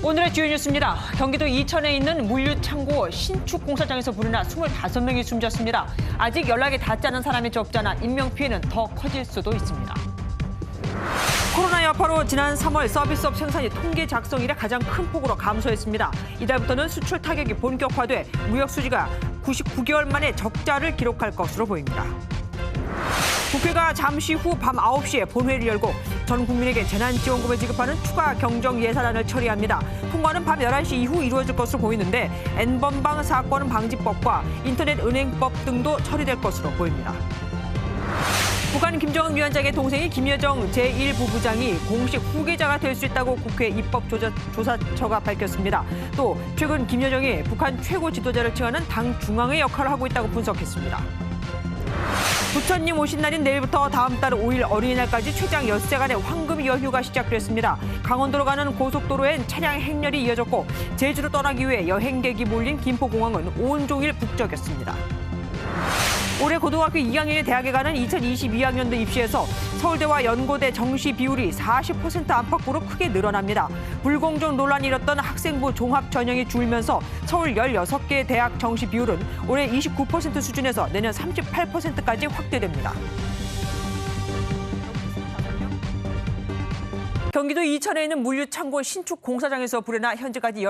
오늘의 주요 뉴스입니다. 경기도 이천에 있는 물류창고 신축 공사장에서 불이 나 25명이 숨졌습니다. 아직 연락이 닿지 않은 사람이 적지 않아 인명피해는 더 커질 수도 있습니다. 코로나 여파로 지난 3월 서비스업 생산이 통계 작성 이래 가장 큰 폭으로 감소했습니다. 이달부터는 수출 타격이 본격화돼 무역 수지가 99개월 만에 적자를 기록할 것으로 보입니다. 국회가 잠시 후 밤 9시에 본회의를 열고 전 국민에게 재난지원금을 지급하는 추가 경정 예산안을 처리합니다. 통과는 밤 11시 이후 이루어질 것으로 보이는데 N번방 사건 방지법과 인터넷 은행법 등도 처리될 것으로 보입니다. 북한 김정은 위원장의 동생이 김여정 제1부부장이 공식 후계자가 될 수 있다고 국회 입법조사처가 밝혔습니다. 또 최근 김여정이 북한 최고 지도자를 칭하는 당 중앙의 역할을 하고 있다고 분석했습니다. 부처님 오신 날인 내일부터 다음 달 5일 어린이날까지 최장 엿새간의 황금 연휴가 시작됐습니다. 강원도로 가는 고속도로엔 차량 행렬이 이어졌고 제주로 떠나기 위해 여행객이 몰린 김포공항은 온종일 북적였습니다. 올해 고등학교 2학년이 대학에 가는 2022학년도 입시에서 서울대와 연고대 정시 비율이 40% 안팎으로 크게 늘어납니다. 불공정 논란이 일었던 학생부 종합 전형이 줄면서 서울 16개 대학 정시 비율은 올해 29% 수준에서 내년 38%까지 확대됩니다. 경기도 이천에 있는 물류창고 신축 공사장에서 불이 나 현재까지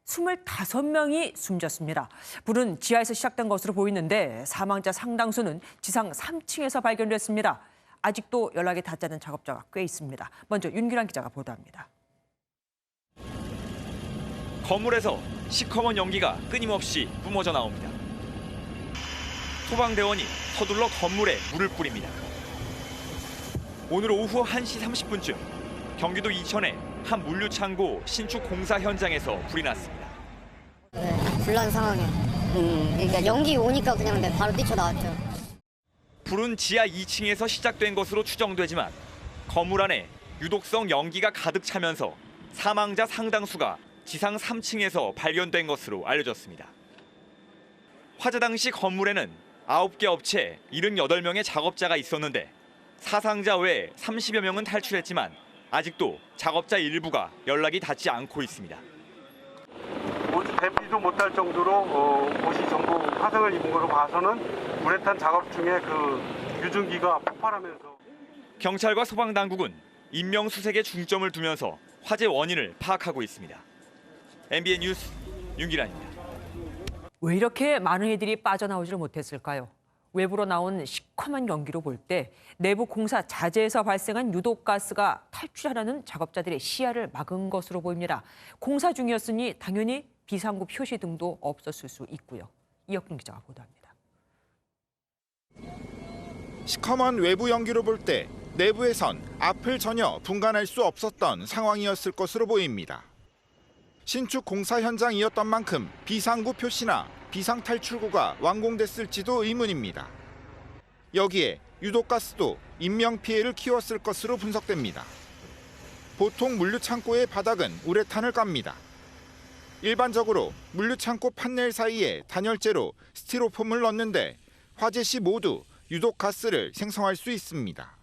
25명이 숨졌습니다. 불은 지하에서 시작된 것으로 보이는데 사망자 상당수는 지상 3층에서 발견됐습니다. 아직도 연락이 닿지 않은 작업자가 꽤 있습니다. 먼저 윤규란 기자가 보도합니다. 건물에서 시커먼 연기가 끊임없이 뿜어져 나옵니다. 소방대원이 서둘러 건물에 물을 뿌립니다. 오늘 오후 1시 30분쯤 경기도 이천의 한 물류창고 신축 공사 현장에서 불이 났습니다. 네, 불난 상황이에요. 그러니까 연기 오니까 그냥 바로 뛰쳐나왔죠. 불은 지하 2층에서 시작된 것으로 추정되지만 건물 안에 유독성 연기가 가득 차면서 사망자 상당수가 지상 3층에서 발견된 것으로 알려졌습니다. 화재 당시 건물에는 9개 업체 78명의 작업자가 있었는데 사상자 외에 30여 명은 탈출했지만 아직도 작업자 일부가 연락이 닿지 않고 있습니다. 대피도 못할 정도로 옷이 전부 화상을 입은 것으로 봐서는 우레탄 작업 중에 그 유증기가 폭발하면서 경찰과 소방당국은 인명수색에 중점을 두면서 화재 원인을 파악하고 있습니다. MBN 뉴스 윤기란입니다. 왜 이렇게 많은 이들이 빠져나오지를 못했을까요? 외부로 나온 시커먼 연기로 볼 때 내부 공사 자재에서 발생한 유독가스가 탈출하려는 작업자들의 시야를 막은 것으로 보입니다. 공사 중이었으니 당연히 비상구 표시 등도 없었을 수 있고요. 이혁준 기자가 보도합니다. 시커먼 외부 연기로 볼 때 내부에선 앞을 전혀 분간할 수 없었던 상황이었을 것으로 보입니다. 신축 공사 현장이었던 만큼 비상구 표시나 비상 탈출구가 완공됐을지도 의문입니다. 여기에 유독가스도 인명피해를 키웠을 것으로 분석됩니다. 보통 물류창고의 바닥은 우레탄을 깝니다. 일반적으로 물류창고 판넬 사이에 단열재로 스티로폼을 넣는데 화재 시 모두 유독가스를 생성할 수 있습니다.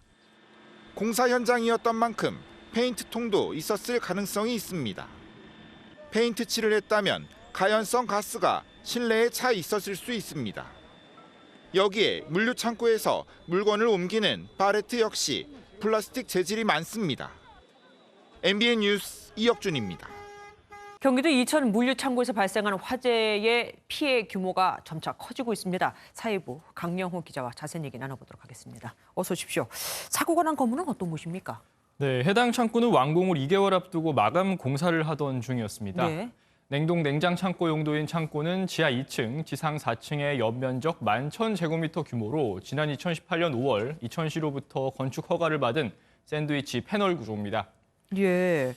공사 현장이었던 만큼 페인트통도 있었을 가능성이 있습니다. 페인트 칠을 했다면 가연성 가스가 실내에 차 있었을 수 있습니다. 여기에 물류창고에서 물건을 옮기는 팔레트 역시 플라스틱 재질이 많습니다. MBN 뉴스 이혁준입니다. 경기도 이천 물류창고에서 발생한 화재의 피해 규모가 점차 커지고 있습니다. 사회부 강영호 기자와 자세한 얘기 나눠보도록 하겠습니다. 어서 오십시오. 사고가 난 건물은 어떤 곳입니까? 네, 해당 창고는 완공을 2개월 앞두고 마감 공사를 하던 중이었습니다. 네. 냉동 냉장 창고 용도인 창고는 지하 2층, 지상 4층의 연면적 11,000제곱미터 규모로 지난 2018년 5월 이천시로부터 건축 허가를 받은 샌드위치 패널 구조입니다. 예,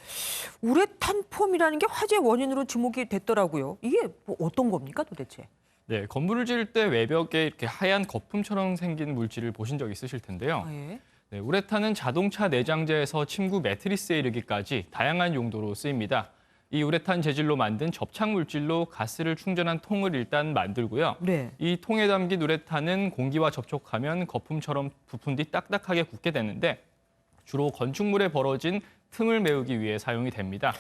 우레탄 폼이라는 게 화재 원인으로 지목이 됐더라고요. 이게 뭐 어떤 겁니까 도대체? 네, 건물을 지을 때 외벽에 이렇게 하얀 거품처럼 생긴 물질을 보신 적 있으실 텐데요. 아, 예. 네, 우레탄은 자동차 내장재에서 침구 매트리스에 이르기까지 다양한 용도로 쓰입니다. 이 우레탄 재질로 만든 접착 물질로 가스를 충전한 통을 일단 만들고요. 네. 이 통에 담긴 우레탄은 공기와 접촉하면 거품처럼 부푼 뒤 딱딱하게 굳게 되는데 주로 건축물에 벌어진 틈을 메우기 위해 사용이 됩니다.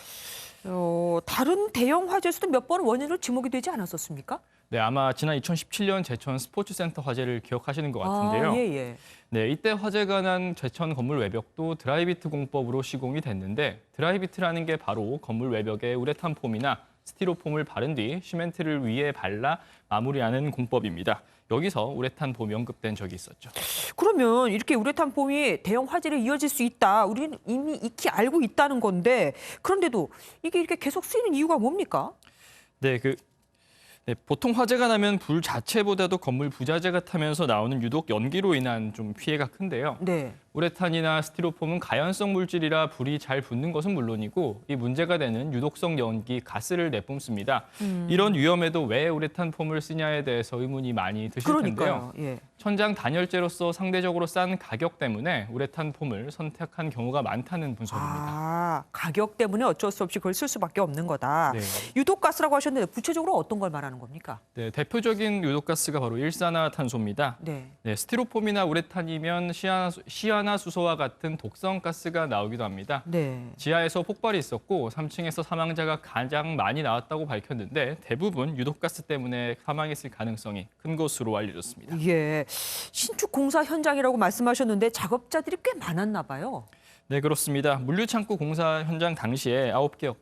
다른 대형 화재에서도 몇 번 원인으로 지목이 되지 않았었습니까? 네, 아마 지난 2017년 제천 스포츠센터 화재를 기억하시는 것 같은데요. 예. 네, 이때 화재가 난 제천 건물 외벽도 드라이비트 공법으로 시공이 됐는데 드라이비트라는 게 바로 건물 외벽에 우레탄 폼이나 스티로폼을 바른 뒤 시멘트를 위에 발라 마무리하는 공법입니다. 여기서 우레탄 폼이 언급된 적이 있었죠. 그러면 이렇게 우레탄 폼이 대형 화재로 이어질 수 있다. 우리는 이미 익히 알고 있다는 건데 그런데도 이게 이렇게 계속 쓰이는 이유가 뭡니까? 네, 보통 화재가 나면 불 자체보다도 건물 부자재가 타면서 나오는 유독 연기로 인한 좀 피해가 큰데요. 네. 우레탄이나 스티로폼은 가연성 물질이라 불이 잘 붙는 것은 물론이고 이 문제가 되는 유독성 연기, 가스를 내뿜습니다. 이런 위험에도 왜 우레탄 폼을 쓰냐에 대해서 의문이 많이 드실 텐데요. 예. 천장 단열재로서 상대적으로 싼 가격 때문에 우레탄 폼을 선택한 경우가 많다는 분석입니다. 가격 때문에 어쩔 수 없이 그걸 쓸 수밖에 없는 거다. 네. 유독가스라고 하셨는데 구체적으로 어떤 걸 말하는 겁니까? 네, 대표적인 유독가스가 바로 일산화탄소입니다. 네. 네, 스티로폼이나 우레탄이면 시아나수소와 같은 독성 가스가 나오기도 합니다. 네. 지하에서 폭발이 있었고 3층에서 사망자가 가장 많이 나왔다고 밝혔는데 대부분 유독가스 때문에 사망했을 가능성이 큰 것으로 알려졌습니다. 예. 신축 공사 현장이라고 말씀하셨는데 작업자들이 꽤 많았나 봐요. 네, 그렇습니다. 물류창고 공사 현장 당시에 9개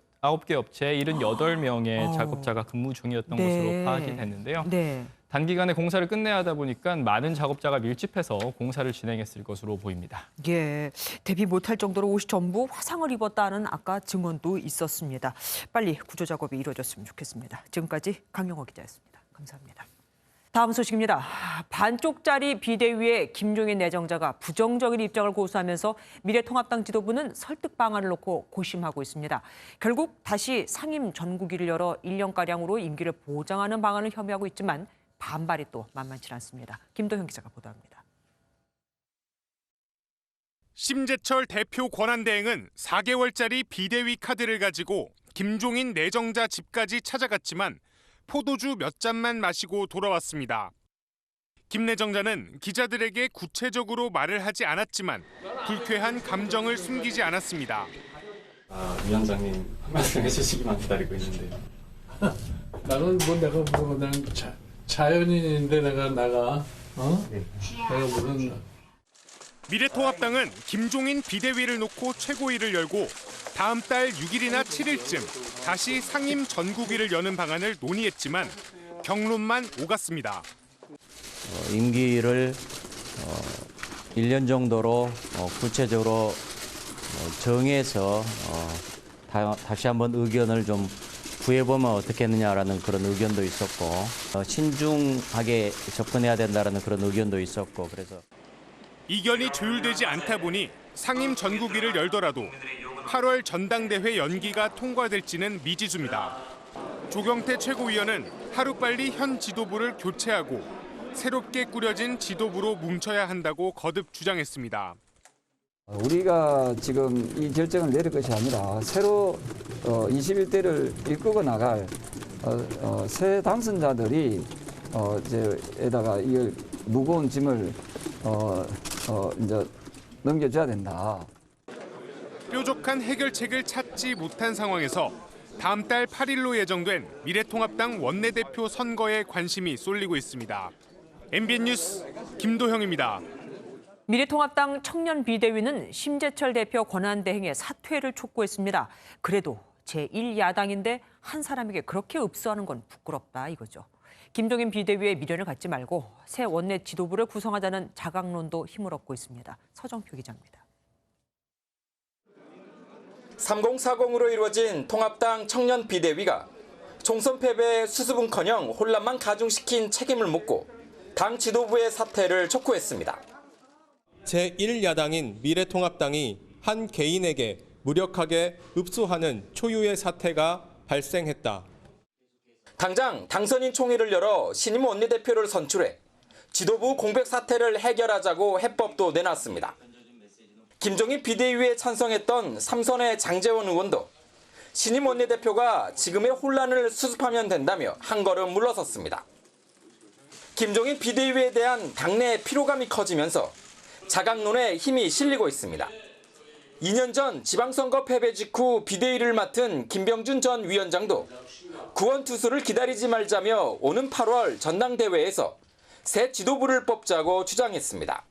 업체 78명의 작업자가 근무 중이었던 것으로 파악이 됐는데요. 네. 단기간에 공사를 끝내야 하다 보니까 많은 작업자가 밀집해서 공사를 진행했을 것으로 보입니다. 예, 대비 못할 정도로 옷이 전부 화상을 입었다는 아까 증언도 있었습니다. 빨리 구조 작업이 이루어졌으면 좋겠습니다. 지금까지 강영호 기자였습니다. 감사합니다. 다음 소식입니다. 반쪽짜리 비대위에 김종인 내정자가 부정적인 입장을 고수하면서 미래통합당 지도부는 설득 방안을 놓고 고심하고 있습니다. 결국 다시 상임 전국위를 열어 1년가량으로 임기를 보장하는 방안을 협의하고 있지만 반발이 또 만만치 않습니다. 김도현 기자가 보도합니다. 심재철 대표 권한대행은 4개월짜리 비대위 카드를 가지고 김종인 내정자 집까지 찾아갔지만 포도주 몇 잔만 마시고 돌아왔습니다. 김 내정자는 기자들에게 구체적으로 말을 하지 않았지만 불쾌한 감정을 숨기지 않았습니다. 위원장님 한 말씀 해주시기만 기다리고 있는데요. 나는 내가 난 자연인인데 내가 내가 무슨 미래통합당은 김종인 비대위를 놓고 최고위를 열고 다음 달 6일이나 7일쯤 다시 상임 전국위를 여는 방안을 논의했지만 경론만 오갔습니다. 임기를 1년 정도로 구체적으로 정해서 다시 한번 의견을 좀 구해보면 어떻겠느냐라는 그런 의견도 있었고 신중하게 접근해야 된다는 그런 의견도 있었고 그래서 이견이 조율되지 않다 보니 상임 전국위를 열더라도 8월 전당대회 연기가 통과될지는 미지수입니다. 조경태 최고위원은 하루빨리 현 지도부를 교체하고 새롭게 꾸려진 지도부로 뭉쳐야 한다고 거듭 주장했습니다. 우리가 지금 이 결정을 내릴 것이 아니라 새로 21대를 이끌고 나갈 새 당선자들이 에다가 이 무거운 짐을 이제 넘겨줘야 된다. 뾰족한 해결책을 찾지 못한 상황에서 다음 달 8일로 예정된 미래통합당 원내대표 선거에 관심이 쏠리고 있습니다. MBN 뉴스 김도형입니다. 미래통합당 청년 비대위는 심재철 대표 권한대행의 사퇴를 촉구했습니다. 그래도 제1야당인데 한 사람에게 그렇게 읍수하는 건 부끄럽다 이거죠. 김종인 비대위에 미련을 갖지 말고 새 원내 지도부를 구성하자는 자강론도 힘을 얻고 있습니다. 서정표 기자입니다. 3040으로 이루어진 통합당 청년 비대위가 총선 패배의 수습은커녕 혼란만 가중시킨 책임을 묻고 당 지도부의 사퇴를 촉구했습니다. 제1야당인 미래통합당이 한 개인에게 무력하게 읍수하는 초유의 사태가 발생했다. 당장 당선인 총회를 열어 신임 원내대표를 선출해 지도부 공백 사태를 해결하자고 해법도 내놨습니다. 김종인 비대위에 찬성했던 삼선의 장제원 의원도 신임 원내대표가 지금의 혼란을 수습하면 된다며 한 걸음 물러섰습니다. 김종인 비대위에 대한 당내 피로감이 커지면서 자강론에 힘이 실리고 있습니다. 2년 전 지방선거 패배 직후 비대위를 맡은 김병준 전 위원장도 구원투수를 기다리지 말자며 오는 8월 전당대회에서 새 지도부를 뽑자고 주장했습니다.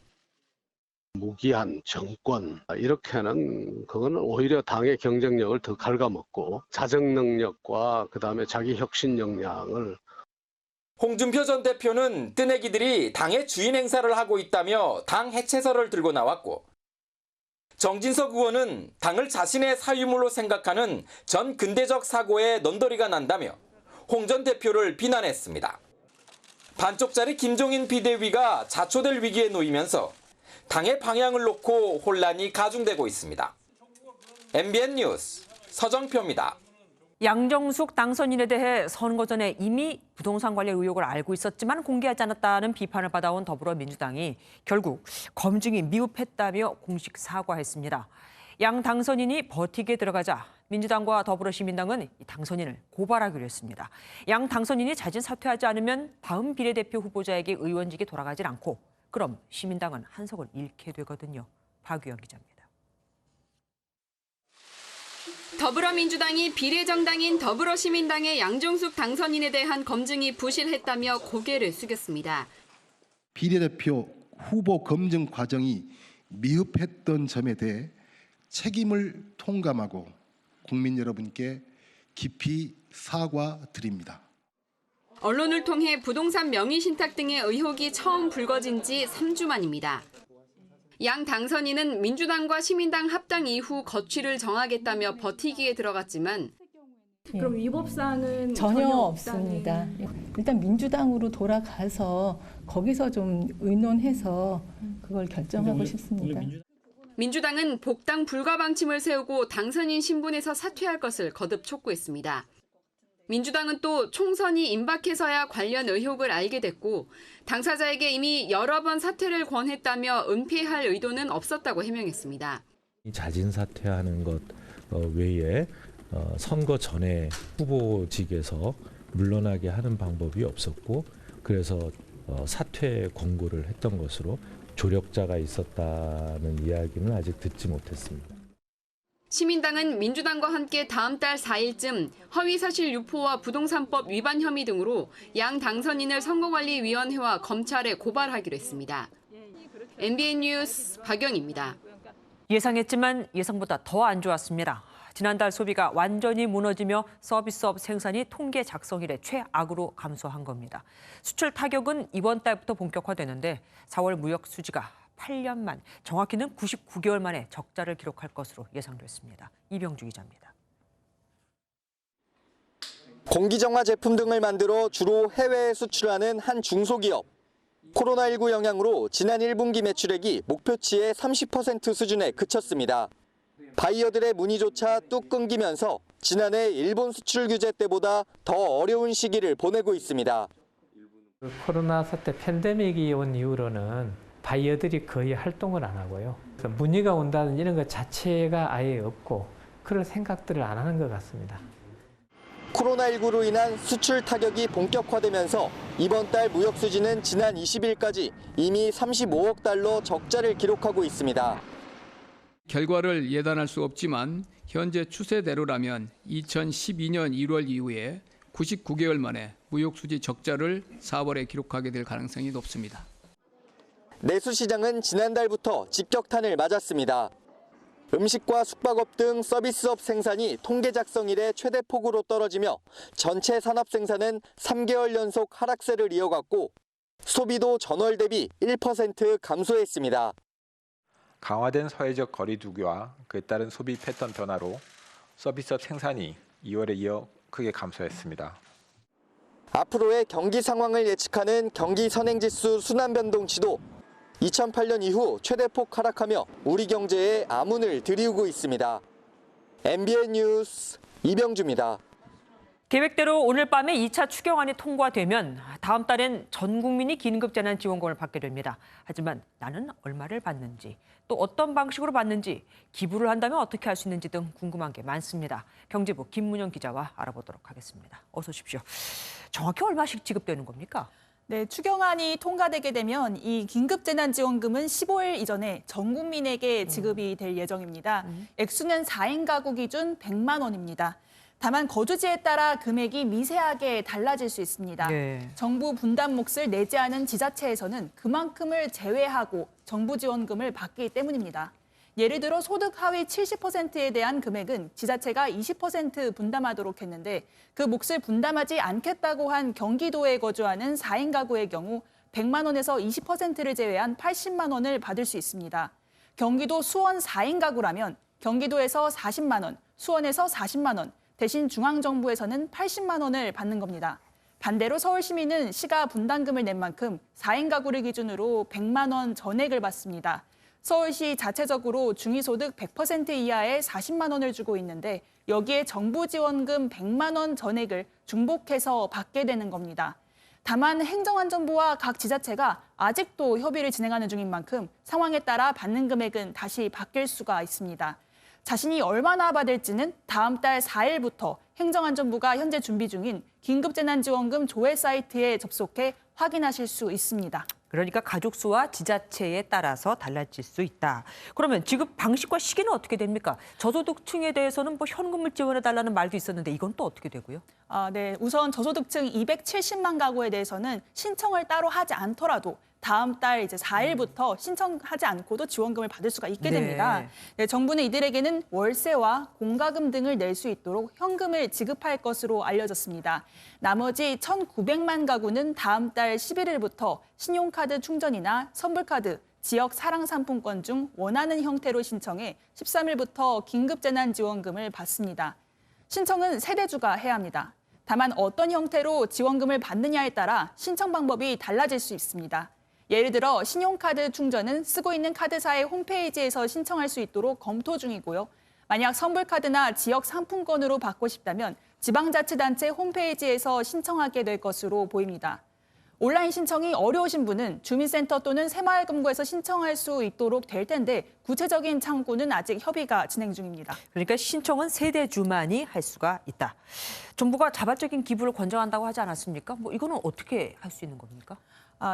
무기한 정권 이렇게는 그거는 오히려 당의 경쟁력을 더 갉아먹고 자정 능력과 그다음에 자기 혁신 역량을. 홍준표 전 대표는 뜨내기들이 당의 주인 행사를 하고 있다며 당 해체설을 들고 나왔고, 정진석 의원은 당을 자신의 사유물로 생각하는 전 근대적 사고에 넌더리가 난다며 홍 전 대표를 비난했습니다. 반쪽짜리 김종인 비대위가 자초될 위기에 놓이면서 당의 방향을 놓고 혼란이 가중되고 있습니다. MBN 뉴스 서정표입니다. 양정숙 당선인에 대해 선거 전에 이미 부동산 관련 의혹을 알고 있었지만 공개하지 않았다는 비판을 받아온 더불어민주당이 결국 검증이 미흡했다며 공식 사과했습니다. 양 당선인이 버티기에 들어가자 민주당과 더불어시민당은 이 당선인을 고발하기로 했습니다. 양 당선인이 자진 사퇴하지 않으면 다음 비례대표 후보자에게 의원직이 돌아가질 않고 그럼 시민당은 한석을 잃게 되거든요. 박유영 기자입니다. 더불어민주당이 비례정당인 더불어시민당의 양정숙 당선인에 대한 검증이 부실했다며 고개를 숙였습니다. 비례대표 후보 검증 과정이 미흡했던 점에 대해 책임을 통감하고 국민 여러분께 깊이 사과드립니다. 언론을 통해 부동산 명의신탁 등의 의혹이 처음 불거진 지 3주 만입니다. 양 당선인은 민주당과 시민당 합당 이후 거취를 정하겠다며 버티기에 들어갔지만 그럼 위법사항은 전혀 없습니다. 일단 민주당으로 돌아가서 거기서 좀 의논해서 그걸 결정하고 싶습니다. 민주당은 복당 불가 방침을 세우고 당선인 신분에서 사퇴할 것을 거듭 촉구했습니다. 민주당은 또 총선이 임박해서야 관련 의혹을 알게 됐고 당사자에게 이미 여러 번 사퇴를 권했다며 은폐할 의도는 없었다고 해명했습니다. 자진 사퇴하는 것 외에 선거 전에 후보직에서 물러나게 하는 방법이 없었고 그래서 사퇴 권고를 했던 것으로 조력자가 있었다는 이야기는 아직 듣지 못했습니다. 시민당은 민주당과 함께 다음 달 4일쯤 허위사실 유포와 부동산법 위반 혐의 등으로 양 당선인을 선거관리위원회와 검찰에 고발하기로 했습니다. MBN 뉴스 박영입니다. 예상했지만 예상보다 더 안 좋았습니다. 지난달 소비가 완전히 무너지며 서비스업 생산이 통계 작성 이래 최악으로 감소한 겁니다. 수출 타격은 이번 달부터 본격화되는데 4월 무역 수지가 8년 만, 정확히는 99개월 만에 적자를 기록할 것으로 예상됐습니다. 이병주 기자입니다. 공기정화 제품 등을 만들어 주로 해외에 수출하는 한 중소기업. 코로나19 영향으로 지난 1분기 매출액이 목표치의 30% 수준에 그쳤습니다. 바이어들의 문의조차 뚝 끊기면서 지난해 일본 수출 규제 때보다 더 어려운 시기를 보내고 있습니다. 코로나 사태 팬데믹이 온 이후로는 바이어들이 거의 활동을 안 하고요. 그래서 문의가 온다는 이런 것 자체가 아예 없고 그런 생각들을 안 하는 것 같습니다. 코로나19로 인한 수출 타격이 본격화되면서 이번 달 무역 수지는 지난 20일까지 이미 35억 달러 적자를 기록하고 있습니다. 결과를 예단할 수 없지만 현재 추세대로라면 2012년 1월 이후에 99개월 만에 무역 수지 적자를 4월에 기록하게 될 가능성이 높습니다. 내수시장은 지난달부터 직격탄을 맞았습니다. 음식과 숙박업 등 서비스업 생산이 통계 작성 이래 최대폭으로 떨어지며 전체 산업 생산은 3개월 연속 하락세를 이어갔고 소비도 전월 대비 1% 감소했습니다. 강화된 사회적 거리 두기와 그에 따른 소비 패턴 변화로 서비스업 생산이 2월에 이어 크게 감소했습니다. 앞으로의 경기 상황을 예측하는 경기 선행지수 순환변동치도 2008년 이후 최대폭 하락하며 우리 경제에 암운을 들이우고 있습니다. MBN 뉴스 이병주입니다. 계획대로 오늘 밤에 2차 추경안이 통과되면 다음 달엔 전 국민이 긴급재난지원금을 받게 됩니다. 하지만 나는 얼마를 받는지, 또 어떤 방식으로 받는지, 기부를 한다면 어떻게 할 수 있는지 등 궁금한 게 많습니다. 경제부 김문영 기자와 알아보도록 하겠습니다. 어서 오십시오. 정확히 얼마씩 지급되는 겁니까? 네, 추경안이 통과되게 되면 이 긴급재난지원금은 15일 이전에 전 국민에게 지급이 될 예정입니다. 액수는 4인 가구 기준 100만 원입니다. 다만 거주지에 따라 금액이 미세하게 달라질 수 있습니다. 네. 정부 분담 몫을 내지 않은 지자체에서는 그만큼을 제외하고 정부 지원금을 받기 때문입니다. 예를 들어 소득 하위 70%에 대한 금액은 지자체가 20% 분담하도록 했는데 그 몫을 분담하지 않겠다고 한 경기도에 거주하는 4인 가구의 경우 100만 원에서 20%를 제외한 80만 원을 받을 수 있습니다. 경기도 수원 4인 가구라면 경기도에서 40만 원, 수원에서 40만 원, 대신 중앙정부에서는 80만 원을 받는 겁니다. 반대로 서울시민은 시가 분담금을 낸 만큼 4인 가구를 기준으로 100만 원 전액을 받습니다. 서울시 자체적으로 중위소득 100% 이하의 40만 원을 주고 있는데 여기에 정부 지원금 100만 원 전액을 중복해서 받게 되는 겁니다. 다만 행정안전부와 각 지자체가 아직도 협의를 진행하는 중인 만큼 상황에 따라 받는 금액은 다시 바뀔 수가 있습니다. 자신이 얼마나 받을지는 다음 달 4일부터 행정안전부가 현재 준비 중인 긴급재난지원금 조회 사이트에 접속해 확인하실 수 있습니다. 그러니까 가족 수와 지자체에 따라서 달라질 수 있다. 그러면 지급 방식과 시기는 어떻게 됩니까? 저소득층에 대해서는 뭐 현금을 지원해달라는 말도 있었는데 이건 또 어떻게 되고요? 네, 우선 저소득층 270만 가구에 대해서는 신청을 따로 하지 않더라도 다음 달 이제 4일부터 신청하지 않고도 지원금을 받을 수가 있게 됩니다. 네, 정부는 이들에게는 월세와 공과금 등을 낼 수 있도록 현금을 지급할 것으로 알려졌습니다. 나머지 1,900만 가구는 다음 달 11일부터 신용카드 충전이나 선불카드, 지역 사랑상품권 중 원하는 형태로 신청해 13일부터 긴급재난지원금을 받습니다. 신청은 세대주가 해야 합니다. 다만 어떤 형태로 지원금을 받느냐에 따라 신청 방법이 달라질 수 있습니다. 예를 들어 신용카드 충전은 쓰고 있는 카드사의 홈페이지에서 신청할 수 있도록 검토 중이고요. 만약 선불카드나 지역 상품권으로 받고 싶다면 지방자치단체 홈페이지에서 신청하게 될 것으로 보입니다. 온라인 신청이 어려우신 분은 주민센터 또는 새마을금고에서 신청할 수 있도록 될 텐데 구체적인 창구는 아직 협의가 진행 중입니다. 그러니까 신청은 세대주만이 할 수가 있다. 정부가 자발적인 기부를 권장한다고 하지 않았습니까? 뭐 이거는 어떻게 할 수 있는 겁니까?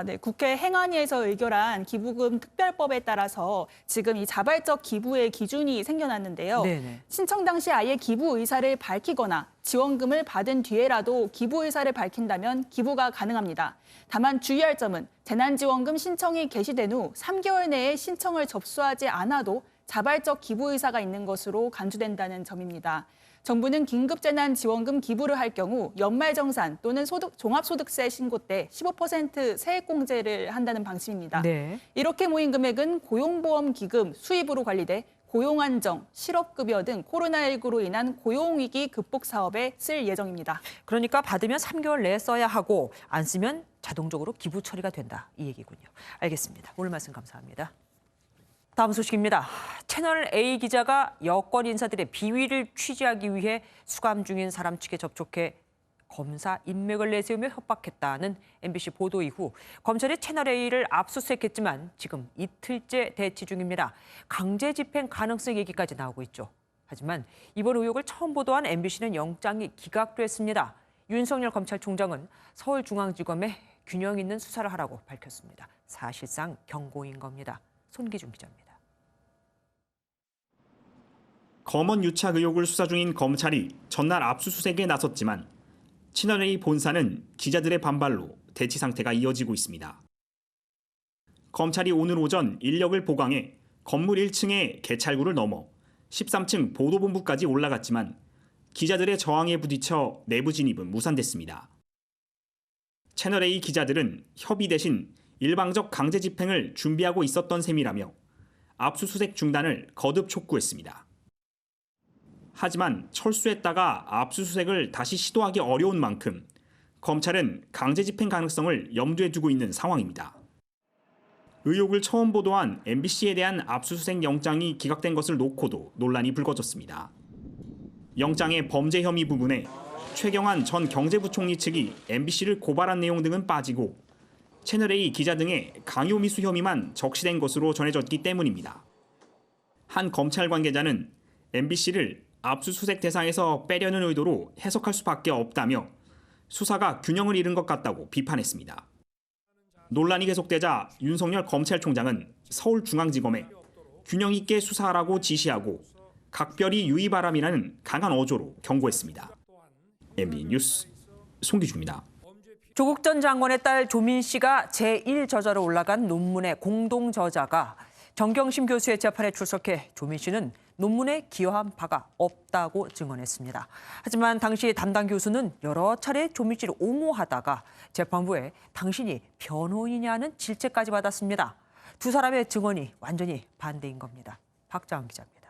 네, 국회 행안위에서 의결한 기부금 특별법에 따라서 지금 이 자발적 기부의 기준이 생겨났는데요. 네네. 신청 당시 아예 기부 의사를 밝히거나 지원금을 받은 뒤에라도 기부 의사를 밝힌다면 기부가 가능합니다. 다만 주의할 점은 재난지원금 신청이 개시된 후 3개월 내에 신청을 접수하지 않아도 자발적 기부 의사가 있는 것으로 간주된다는 점입니다. 정부는 긴급재난지원금 기부를 할 경우 연말정산 또는 종합소득세 신고 때 15% 세액공제를 한다는 방침입니다. 네. 이렇게 모인 금액은 고용보험기금 수입으로 관리돼 고용안정, 실업급여 등 코로나19로 인한 고용위기 극복 사업에 쓸 예정입니다. 그러니까 받으면 3개월 내에 써야 하고 안 쓰면 자동적으로 기부 처리가 된다. 이 얘기군요. 알겠습니다. 오늘 말씀 감사합니다. 다음 소식입니다. 채널A 기자가 여권 인사들의 비위를 취재하기 위해 수감 중인 사람 측에 접촉해 검사 인맥을 내세우며 협박했다는 MBC 보도 이후 검찰이 채널A를 압수수색했지만 지금 이틀째 대치 중입니다. 강제 집행 가능성 얘기까지 나오고 있죠. 하지만 이번 의혹을 처음 보도한 MBC는 영장이 기각됐습니다. 윤석열 검찰총장은 서울중앙지검에 균형 있는 수사를 하라고 밝혔습니다. 사실상 경고인 겁니다. 손기준 기자입니다. 검언 유착 의혹을 수사 중인 검찰이 전날 압수수색에 나섰지만 채널A 본사는 기자들의 반발로 대치 상태가 이어지고 있습니다. 검찰이 오늘 오전 인력을 보강해 건물 1층의 개찰구를 넘어 13층 보도본부까지 올라갔지만 기자들의 저항에 부딪혀 내부 진입은 무산됐습니다. 채널A 기자들은 협의 대신 일방적 강제 집행을 준비하고 있었던 셈이라며 압수수색 중단을 거듭 촉구했습니다. 하지만 철수했다가 압수수색을 다시 시도하기 어려운 만큼 검찰은 강제 집행 가능성을 염두에 두고 있는 상황입니다. 의혹을 처음 보도한 MBC에 대한 압수수색 영장이 기각된 것을 놓고도 논란이 불거졌습니다. 영장의 범죄 혐의 부분에 최경환 전 경제부총리 측이 MBC를 고발한 내용 등은 빠지고 채널A 기자 등의 강요미수 혐의만 적시된 것으로 전해졌기 때문입니다. 한 검찰 관계자는 MBC를 압수수색 대상에서 빼려는 의도로 해석할 수밖에 없다며 수사가 균형을 잃은 것 같다고 비판했습니다. 논란이 계속되자 윤석열 검찰총장은 서울중앙지검에 균형 있게 수사하라고 지시하고 각별히 유의바람이라는 강한 어조로 경고했습니다. MBN 뉴스 송기주입니다. 조국 전 장관의 딸 조민 씨가 제1저자로 올라간 논문의 공동저자가 정경심 교수의 재판에 출석해 조민 씨는 논문에 기여한 바가 없다고 증언했습니다. 하지만 당시 담당 교수는 여러 차례 조민 씨를 옹호하다가 재판부에 당신이 변호인이냐는 질책까지 받았습니다. 두 사람의 증언이 완전히 반대인 겁니다. 박자은 기자입니다.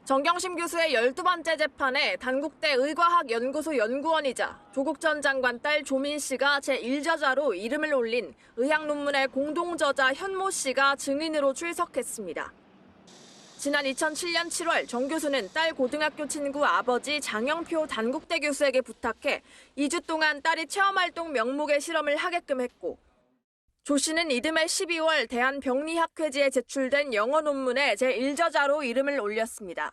정경심 교수의 12번째 재판에 단국대 의과학연구소 연구원이자 조국 전 장관 딸 조민 씨가 제1저자로 이름을 올린 의학 논문의 공동저자 현모 씨가 증인으로 출석했습니다. 지난 2007년 7월 정 교수는 딸 고등학교 친구 아버지 장영표 단국대 교수에게 부탁해 2주 동안 딸이 체험활동 명목의 실험을 하게끔 했고, 조 씨는 이듬해 12월 대한병리학회지에 제출된 영어 논문에 제1저자로 이름을 올렸습니다.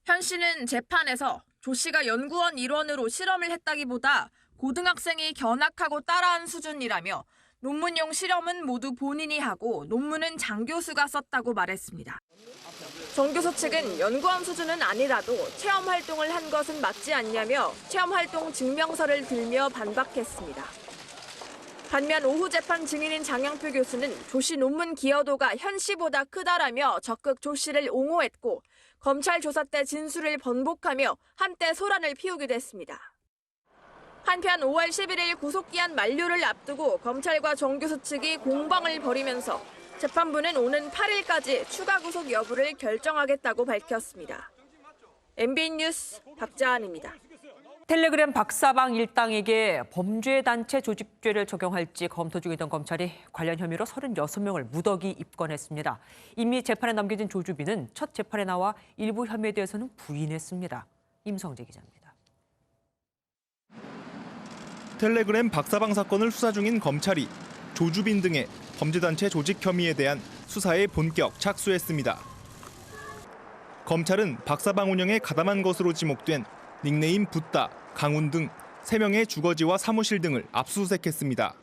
현 씨는 재판에서 조 씨가 연구원 일원으로 실험을 했다기보다 고등학생이 견학하고 따라한 수준이라며 논문용 실험은 모두 본인이 하고 논문은 장 교수가 썼다고 말했습니다. 정 교수 측은 연구원 수준은 아니라도 체험활동을 한 것은 맞지 않냐며 체험활동 증명서를 들며 반박했습니다. 반면 오후 재판 증인인 장영표 교수는 조 씨 논문 기여도가 현 씨보다 크다라며 적극 조 씨를 옹호했고, 검찰 조사 때 진술을 번복하며 한때 소란을 피우기도 했습니다. 한편 5월 11일 구속기한 만료를 앞두고 검찰과 정 교수 측이 공방을 벌이면서 재판부는 오는 8일까지 추가 구속 여부를 결정하겠다고 밝혔습니다. MBN 뉴스 박자은입니다. 텔레그램 박사방 일당에게 범죄단체 조직죄를 적용할지 검토 중이던 검찰이 관련 혐의로 36명을 무더기 입건했습니다. 이미 재판에 넘겨진 조주빈은 첫 재판에 나와 일부 혐의에 대해서는 부인했습니다. 임성재 기자입니다. 텔레그램 박사방 사건을 수사 중인 검찰이 조주빈 등의 범죄단체 조직 혐의에 대한 수사에 본격 착수했습니다. 검찰은 박사방 운영에 가담한 것으로 지목된 닉네임 붓다, 강훈 등 3명의 주거지와 사무실 등을 압수수색했습니다.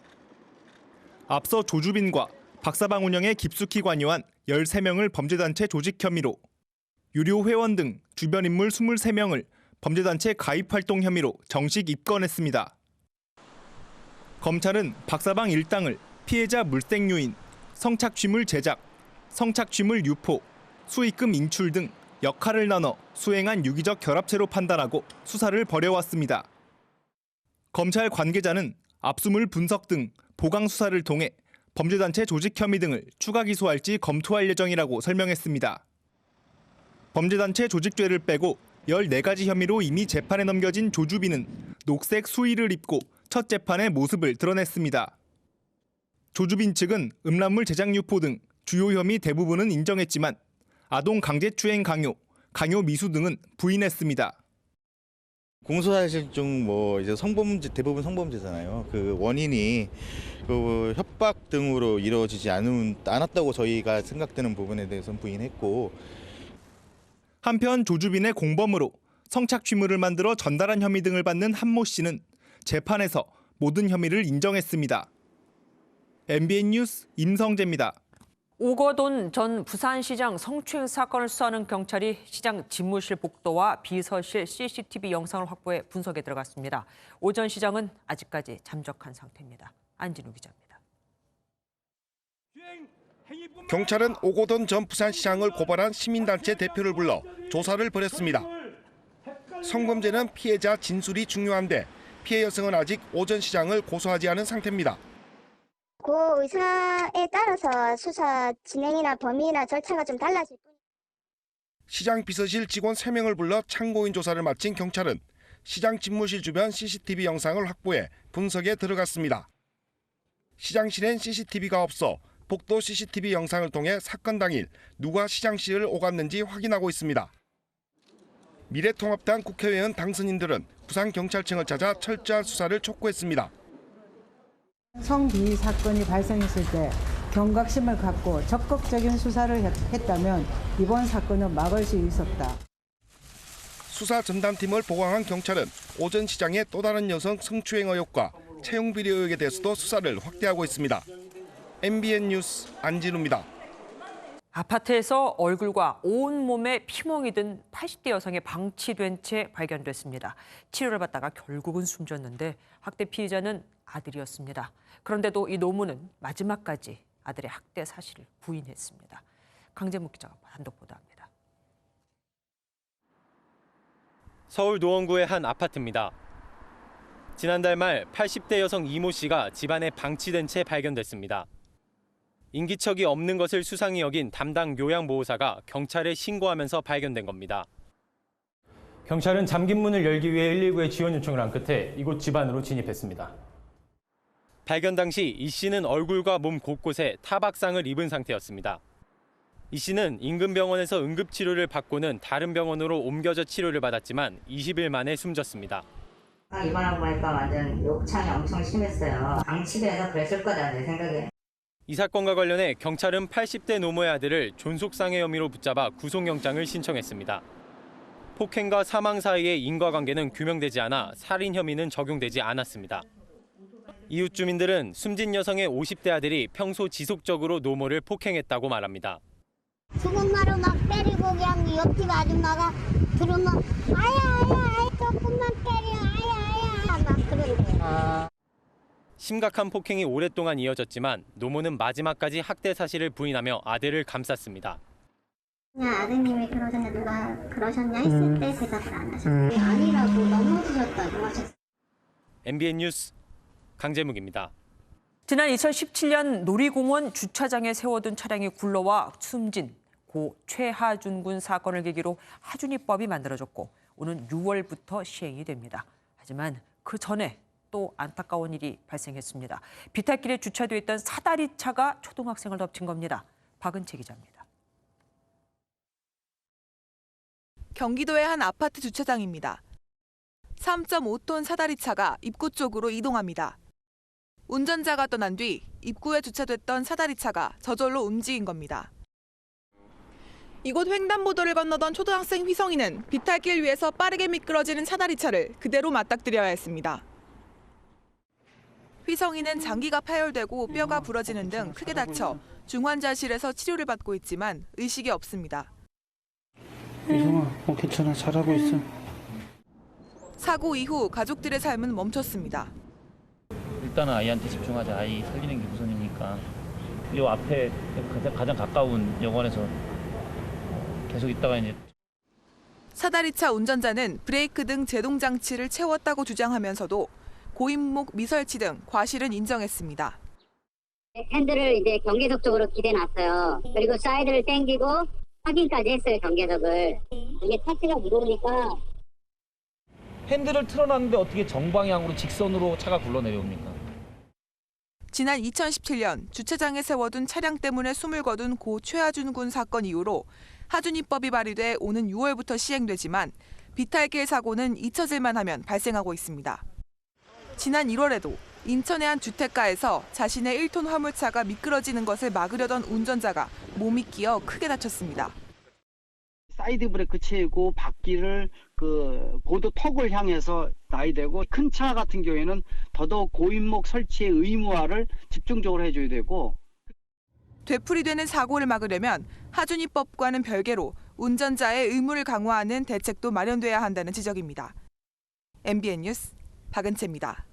앞서 조주빈과 박사방 운영에 깊숙이 관여한 13명을 범죄단체 조직 혐의로, 유료 회원 등 주변 인물 23명을 범죄단체 가입 활동 혐의로 정식 입건했습니다. 검찰은 박사방 일당을 피해자 물색 요인, 성착취물 제작, 성착취물 유포, 수익금 인출 등 역할을 나눠 수행한 유기적 결합체로 판단하고 수사를 벌여왔습니다. 검찰 관계자는 압수물 분석 등 보강 수사를 통해 범죄단체 조직 혐의 등을 추가 기소할지 검토할 예정이라고 설명했습니다. 범죄단체 조직죄를 빼고 14가지 혐의로 이미 재판에 넘겨진 조주빈은 녹색 수의를 입고 첫 재판의 모습을 드러냈습니다. 조주빈 측은 음란물 제작 유포 등 주요 혐의 대부분은 인정했지만 아동 강제추행 강요, 강요 미수 등은 부인했습니다. 공소사실 중 이제 성범죄 대부분 성범죄잖아요. 그 원인이 그 협박 등으로 이루어지지 않았다고 저희가 생각되는 부분에 대해서는 부인했고, 한편 조주빈의 공범으로 성착취물을 만들어 전달한 혐의 등을 받는 한모 씨는 재판에서 모든 혐의를 인정했습니다. MBN 뉴스 임성재입니다. 오거돈 전 부산시장 성추행 사건을 수사하는 경찰이 시장 집무실 복도와 비서실 CCTV 영상을 확보해 분석에 들어갔습니다. 오 전 시장은 아직까지 잠적한 상태입니다. 안진우 기자입니다. 경찰은 오거돈 전 부산시장을 고발한 시민단체 대표를 불러 조사를 벌였습니다. 성범죄는 피해자 진술이 중요한데 피해 여성은 아직 오 전 시장을 고소하지 않은 상태입니다. 그 의사에 따라서 수사 진행이나 범위나 절차가 좀 달라질 뿐입니다. 시장 비서실 직원 3명을 불러 참고인 조사를 마친 경찰은 시장 집무실 주변 CCTV 영상을 확보해 분석에 들어갔습니다. 시장실엔 CCTV가 없어 복도 CCTV 영상을 통해 사건 당일 누가 시장실을 오갔는지 확인하고 있습니다. 미래통합당 국회의원 당선인들은 부산경찰청을 찾아 철저한 수사를 촉구했습니다. 성비위 사건이 발생했을 때 경각심을 갖고 적극적인 수사를 했다면 이번 사건은 막을 수 있었다. 수사 전담팀을 보강한 경찰은 오 전 시장의 또 다른 여성 성추행 의혹과 채용 비리 의혹에 대해서도 수사를 확대하고 있습니다. MBN 뉴스 안진우입니다. 아파트에서 얼굴과 온몸에 피멍이 든 80대 여성이 방치된 채 발견됐습니다. 치료를 받다가 결국은 숨졌는데 학대 피해자는 아들이었습니다. 그런데도 이 노무는 마지막까지 아들의 학대 사실을 부인했습니다. 강재묵 기자가 단독 보도합니다. 서울 노원구의 한 아파트입니다. 지난달 말 80대 여성 이모 씨가 집안에 방치된 채 발견됐습니다. 인기척이 없는 것을 수상히 여긴 담당 요양보호사가 경찰에 신고하면서 발견된 겁니다. 경찰은 잠긴 문을 열기 위해 119에 지원 요청을 한 끝에 이곳 집안으로 진입했습니다. 발견 당시 이 씨는 얼굴과 몸 곳곳에 타박상을 입은 상태였습니다. 이 씨는 인근 병원에서 응급치료를 받고는 다른 병원으로 옮겨져 치료를 받았지만 20일 만에 숨졌습니다. 입원하고 보니까 완전 욕창이 엄청 심했어요. 방치돼서 그랬을 거다 내 생각에. 이 사건과 관련해 경찰은 80대 노모의 아들을 존속상해 혐의로 붙잡아 구속영장을 신청했습니다. 폭행과 사망 사이의 인과관계는 규명되지 않아 살인 혐의는 적용되지 않았습니다. 이웃 주민들은 숨진 여성의 50대 아들이 평소 지속적으로 노모를 폭행했다고 말합니다. 죽은 말을 막 때리고 그냥 옆집 아줌마가 들으면 아야 조금만 때려 아야 막 그러는데. 심각한 폭행이 오랫동안 이어졌지만 노모는 마지막까지 학대 사실을 부인하며 아들을 감쌌습니다. 그냥 아드님이 그러셨냐 누가 그러셨냐 했을 때 대답을 안 하셨어요. 아니라고 넘어지셨다고 하셨어요. MBN 뉴스 강재묵입니다. 지난 2017년 놀이공원 주차장에 세워둔 차량이 굴러와 숨진 고 최하준 군 사건을 계기로 하준이법이 만들어졌고 오는 6월부터 시행이 됩니다. 하지만 그 전에 또 안타까운 일이 발생했습니다. 비탈길에 주차돼 있던 사다리 차가 초등학생을 덮친 겁니다. 박은채 기자입니다. 경기도의 한 아파트 주차장입니다. 3.5톤 사다리 차가 입구 쪽으로 이동합니다. 운전자가 떠난 뒤 입구에 주차됐던 사다리 차가 저절로 움직인 겁니다. 이곳 횡단보도를 건너던 초등학생 휘성이는 비탈길 위에서 빠르게 미끄러지는 사다리 차를 그대로 맞닥뜨려야 했습니다. 휘성이는 장기가 파열되고 뼈가 부러지는 등 크게 다쳐 중환자실에서 치료를 받고 있지만 의식이 없습니다. 휘성아, 괜찮아. 잘하고 있어. 사고 이후 가족들의 삶은 멈췄습니다. 일단은 아이한테 집중하자. 아이 살리는 게 우선이니까. 이 앞에 가장 가까운 병원에서 계속 있다가 이제. 사다리차 운전자는 브레이크 등 제동 장치를 채웠다고 주장하면서도 고인목 미설치 등 과실은 인정했습니다. 핸들을 이제 경계석 쪽으로 기대놨어요. 그리고 사이드를 당기고 확인까지 했어요, 경계석을. 이게 타치가 무거우니까. 핸들을 틀어놨는데 어떻게 정방향으로 직선으로 차가 굴러내려옵니까? 지난 2017년 주차장에 세워둔 차량 때문에 숨을 거둔 고 최하준 군 사건 이후로 하준이법이 발의돼 오는 6월부터 시행되지만 비탈길 사고는 잊혀질만 하면 발생하고 있습니다. 지난 1월에도 인천의 한 주택가에서 자신의 1톤 화물차가 미끄러지는 것을 막으려던 운전자가 몸이 끼어 크게 다쳤습니다. 사이드 브레이크 채우고 바퀴를 보도 턱을 향해서 놔야 되고 큰 차 같은 경우에는 더더욱 고인목 설치의 의무화를 집중적으로 해줘야 되고. 되풀이되는 사고를 막으려면 하준이법과는 별개로 운전자의 의무를 강화하는 대책도 마련돼야 한다는 지적입니다. MBN 뉴스 박은채입니다.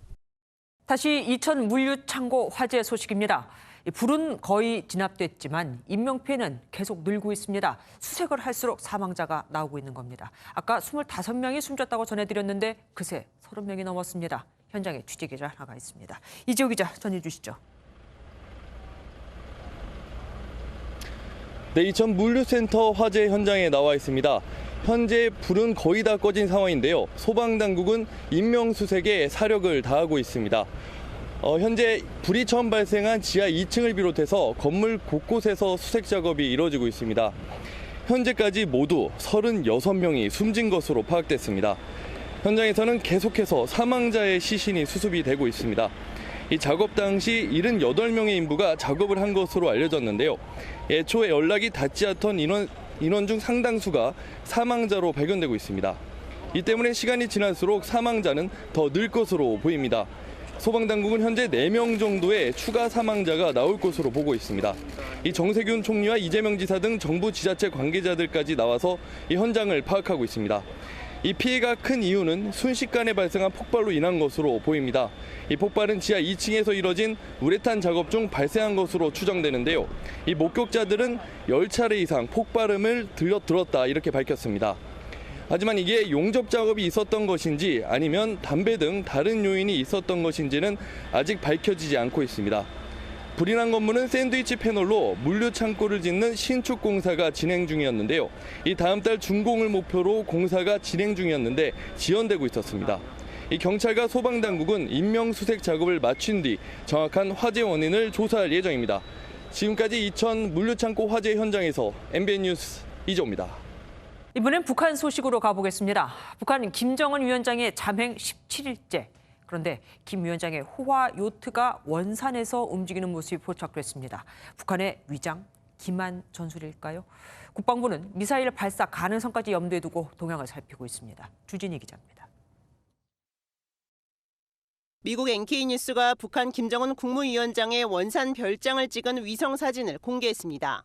다시 이천 물류창고 화재 소식입니다. 불은 거의 진압됐지만 인명피해는 계속 늘고 있습니다. 수색을 할수록 사망자가 나오고 있는 겁니다. 아까 25명이 숨졌다고 전해드렸는데 그새 30명이 넘었습니다. 현장에 취재기자 하나가 있습니다. 이재호 기자 전해주시죠. 네, 이천 물류센터 화재 현장에 나와 있습니다. 현재 불은 거의 다 꺼진 상황인데요. 소방당국은 인명수색에 사력을 다하고 있습니다. 현재 불이 처음 발생한 지하 2층을 비롯해서 건물 곳곳에서 수색 작업이 이루어지고 있습니다. 현재까지 모두 36명이 숨진 것으로 파악됐습니다. 현장에서는 계속해서 사망자의 시신이 수습이 되고 있습니다. 이 작업 당시 78명의 인부가 작업을 한 것으로 알려졌는데요. 애초에 연락이 닿지 않던 인원 중 상당수가 사망자로 발견되고 있습니다. 이 때문에 시간이 지날수록 사망자는 더 늘 것으로 보입니다. 소방당국은 현재 4명 정도의 추가 사망자가 나올 것으로 보고 있습니다. 이 정세균 총리와 이재명 지사 등 정부 지자체 관계자들까지 나와서 이 현장을 파악하고 있습니다. 이 피해가 큰 이유는 순식간에 발생한 폭발로 인한 것으로 보입니다. 이 폭발은 지하 2층에서 이뤄진 우레탄 작업 중 발생한 것으로 추정되는데요. 이 목격자들은 10차례 이상 폭발음을 들었다 이렇게 밝혔습니다. 하지만 이게 용접 작업이 있었던 것인지 아니면 담배 등 다른 요인이 있었던 것인지는 아직 밝혀지지 않고 있습니다. 불이 난 건물은 샌드위치 패널로 물류 창고를 짓는 신축 공사가 진행 중이었는데요. 이 다음 달 준공을 목표로 공사가 진행 중이었는데 지연되고 있었습니다. 이 경찰과 소방당국은 인명수색 작업을 마친 뒤 정확한 화재 원인을 조사할 예정입니다. 지금까지 이천 물류창고 화재 현장에서 MBN 뉴스 이조입니다. 이번엔 북한 소식으로 가보겠습니다. 북한 김정은 위원장의 잠행 17일째. 그런데 김 위원장의 호화 요트가 원산에서 움직이는 모습이 포착됐습니다. 북한의 위장, 기만 전술일까요? 국방부는 미사일 발사 가능성까지 염두에 두고 동향을 살피고 있습니다. 주진희 기자입니다. 미국 NK뉴스가 북한 김정은 국무위원장의 원산 별장을 찍은 위성 사진을 공개했습니다.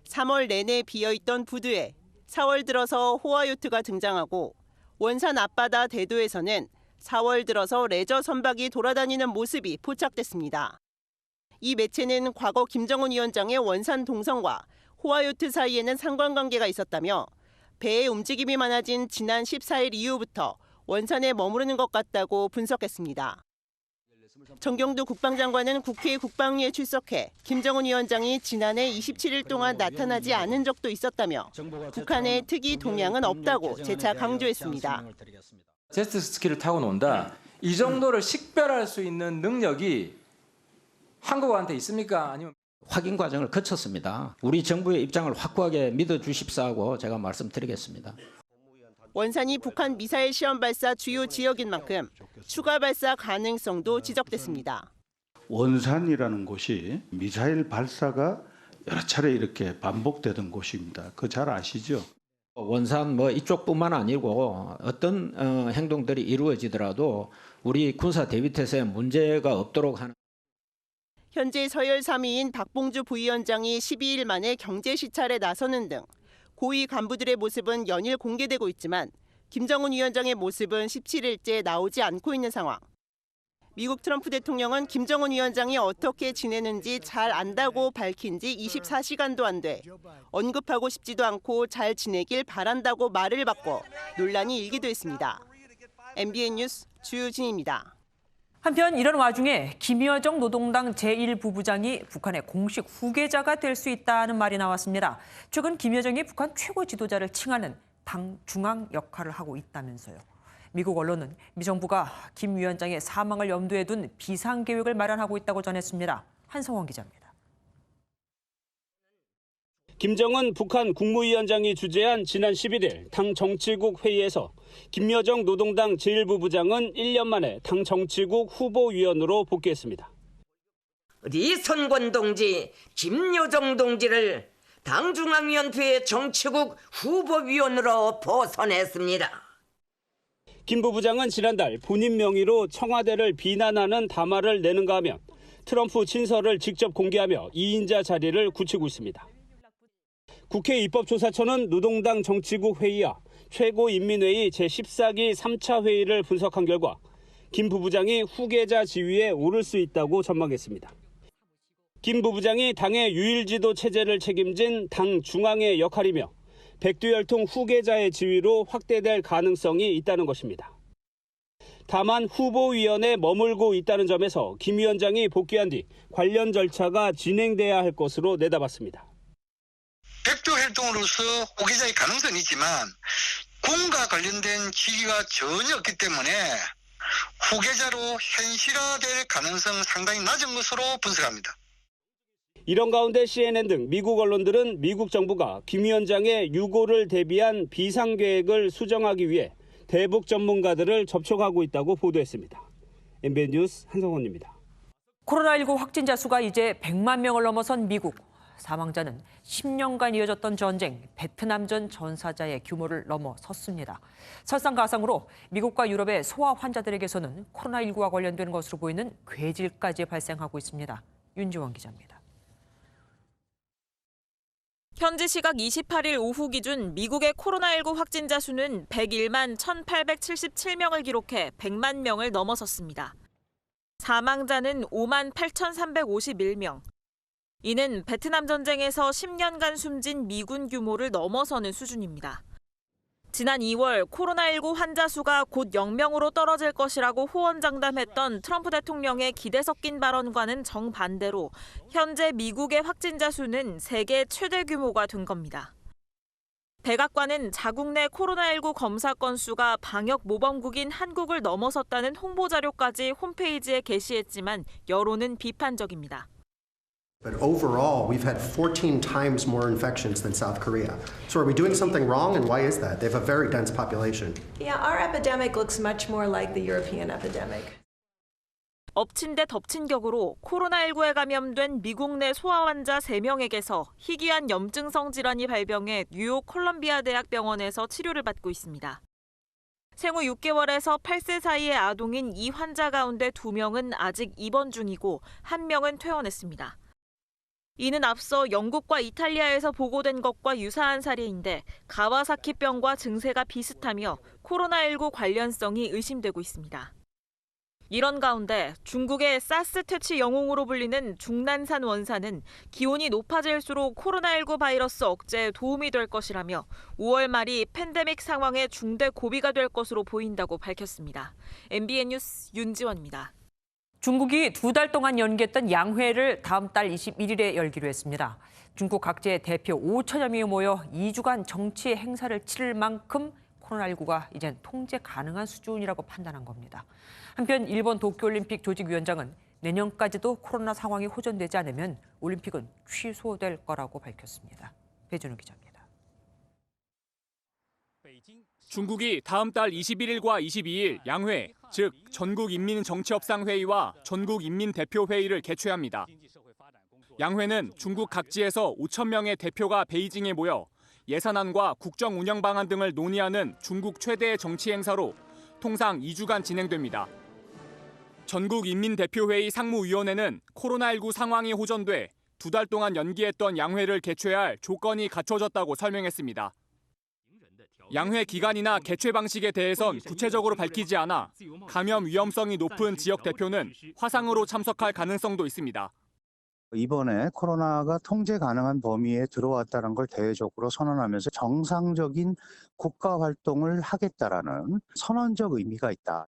3월 내내 비어있던 부두에 4월 들어서 호화요트가 등장하고 원산 앞바다 대도에서는 4월 들어서 레저 선박이 돌아다니는 모습이 포착됐습니다. 이 매체는 과거 김정은 위원장의 원산 동성과 호화요트 사이에는 상관관계가 있었다며 배의 움직임이 많아진 지난 14일 이후부터 원산에 머무르는 것 같다고 분석했습니다. 정경두 국방장관은 국회 국방위에 출석해 김정은 위원장이 지난해 27일 동안 나타나지 않은 적도 있었다며 북한의 특이 동향은 없다고 재차 강조했습니다. 제트스키를 타고 논다. 이 정도를 식별할 수 있는 능력이 한국한테 있습니까? 아니면 확인 과정을 거쳤습니다. 우리 정부의 입장을 확고하게 믿어주십사하고 제가 말씀드리겠습니다. 원산이 북한 미사일 시험 발사 주요 지역인 만큼 추가 발사 가능성도 지적됐습니다. 원산이라는 곳이 미사일 발사가 여러 차례 이렇게 반복되던 곳입니다. 그거 잘 아시죠? 원산 이쪽뿐만 아니고 어떤 행동들이 이루어지더라도 우리 군사 대비태세에 문제가 없도록 하는. 현재 서열 3위인 박봉주 부위원장이 12일 만에 경제 시찰에 나서는 등 고위 간부들의 모습은 연일 공개되고 있지만 김정은 위원장의 모습은 17일째 나오지 않고 있는 상황. 미국 트럼프 대통령은 김정은 위원장이 어떻게 지내는지 잘 안다고 밝힌 지 24시간도 안 돼 언급하고 싶지도 않고 잘 지내길 바란다고 말을 바꿔 논란이 일기도 했습니다. MBN 뉴스 주진희입니다. 한편 이런 와중에 김여정 노동당 제1부부장이 북한의 공식 후계자가 될 수 있다는 말이 나왔습니다. 최근 김여정이 북한 최고 지도자를 칭하는 당 중앙 역할을 하고 있다면서요. 미국 언론은 미 정부가 김 위원장의 사망을 염두에 둔 비상계획을 마련하고 있다고 전했습니다. 한성원 기자입니다. 김정은 북한 국무위원장이 주재한 지난 11일 당 정치국 회의에서 김여정 노동당 제1부부장은 1년 만에 당 정치국 후보위원으로 복귀했습니다. 리선권 동지, 김여정 동지를 당 중앙위원회 정치국 후보위원으로 보선했습니다. 김 부부장은 지난달 본인 명의로 청와대를 비난하는 담화를 내는가 하면 트럼프 친서를 직접 공개하며 2인자 자리를 굳히고 있습니다. 국회 입법조사처는 노동당 정치국 회의와 최고인민회의 제14기 3차 회의를 분석한 결과 김 부부장이 후계자 지위에 오를 수 있다고 전망했습니다. 김 부부장이 당의 유일지도 체제를 책임진 당 중앙의 역할이며 백두혈통 후계자의 지위로 확대될 가능성이 있다는 것입니다. 다만 후보위원회에 머물고 있다는 점에서 김 위원장이 복귀한 뒤 관련 절차가 진행돼야 할 것으로 내다봤습니다. 백두혈통으로서 후계자의 가능성은 있지만 군과 관련된 지위가 전혀 없기 때문에 후계자로 현실화될 가능성 상당히 낮은 것으로 분석합니다. 이런 가운데 CNN 등 미국 언론들은 미국 정부가 김 위원장의 유고를 대비한 비상계획을 수정하기 위해 대북 전문가들을 접촉하고 있다고 보도했습니다. MBN 뉴스 한성원입니다. 코로나19 확진자 수가 이제 100만 명을 넘어선 미국. 사망자는 10년간 이어졌던 전쟁 베트남전 전사자의 규모를 넘어섰습니다. 설상가상으로 미국과 유럽의 소아 환자들에게서는 코로나19와 관련된 것으로 보이는 괴질까지 발생하고 있습니다. 윤지원 기자입니다. 현지 시각 28일 오후 기준 미국의 코로나19 확진자 수는 101만 1,877명을 기록해 100만 명을 넘어섰습니다. 사망자는 5만 8,351명. 이는 베트남 전쟁에서 10년간 숨진 미군 규모를 넘어서는 수준입니다. 지난 2월 코로나19 환자 수가 곧 0명으로 떨어질 것이라고 호언장담했던 트럼프 대통령의 기대 섞인 발언과는 정반대로 현재 미국의 확진자 수는 세계 최대 규모가 된 겁니다. 백악관은 자국 내 코로나19 검사 건수가 방역 모범국인 한국을 넘어섰다는 홍보 자료까지 홈페이지에 게시했지만 여론은 비판적입니다. But overall, we've had 14 times more infections than South Korea. So are we doing something wrong, and why is that? They have a very dense population. Yeah, our epidemic looks much more like the European epidemic. 엎친 데 덮친 격으로 코로나19에 감염된 미국 내 소아 환자 3명에게서 희귀한 염증성 질환이 발병해 뉴욕 콜럼비아 대학 병원에서 치료를 받고 있습니다. 생후 6개월에서 8세 사이의 아동인 이 환자 가운데 2명은 아직 입원 중이고 1명은 퇴원했습니다. 이는 앞서 영국과 이탈리아에서 보고된 것과 유사한 사례인데 가와사키병과 증세가 비슷하며 코로나19 관련성이 의심되고 있습니다. 이런 가운데 중국의 사스 퇴치 영웅으로 불리는 중난산 원산은 기온이 높아질수록 코로나19 바이러스 억제에 도움이 될 것이라며 5월 말이 팬데믹 상황의 중대 고비가 될 것으로 보인다고 밝혔습니다. MBN 뉴스 윤지원입니다. 중국이 2달 동안 연기했던 양회를 다음 달 21일에 열기로 했습니다. 중국 각지의 대표 5천여 명이 모여 2주간 정치 행사를 치를 만큼 코로나19가 이젠 통제 가능한 수준이라고 판단한 겁니다. 한편 일본 도쿄올림픽 조직위원장은 내년까지도 코로나 상황이 호전되지 않으면 올림픽은 취소될 거라고 밝혔습니다. 배준우 기자입니다. 중국이 다음 달 21일과 22일 양회, 즉 전국인민정치협상회의와 전국인민대표회의를 개최합니다. 양회는 중국 각지에서 5천 명의 대표가 베이징에 모여 예산안과 국정 운영 방안 등을 논의하는 중국 최대의 정치 행사로 통상 2주간 진행됩니다. 전국인민대표회의 상무위원회는 코로나19 상황이 호전돼 2달 동안 연기했던 양회를 개최할 조건이 갖춰졌다고 설명했습니다. 양회 기간이나 개최 방식에 대해선 구체적으로 밝히지 않아 감염 위험성이 높은 지역 대표는 화상으로 참석할 가능성도 있습니다. 이번에 코로나가 통제 가능한 범위에 들어왔다는 걸 대외적으로 선언하면서 정상적인 국가 활동을 하겠다라는 선언적 의미가 있다.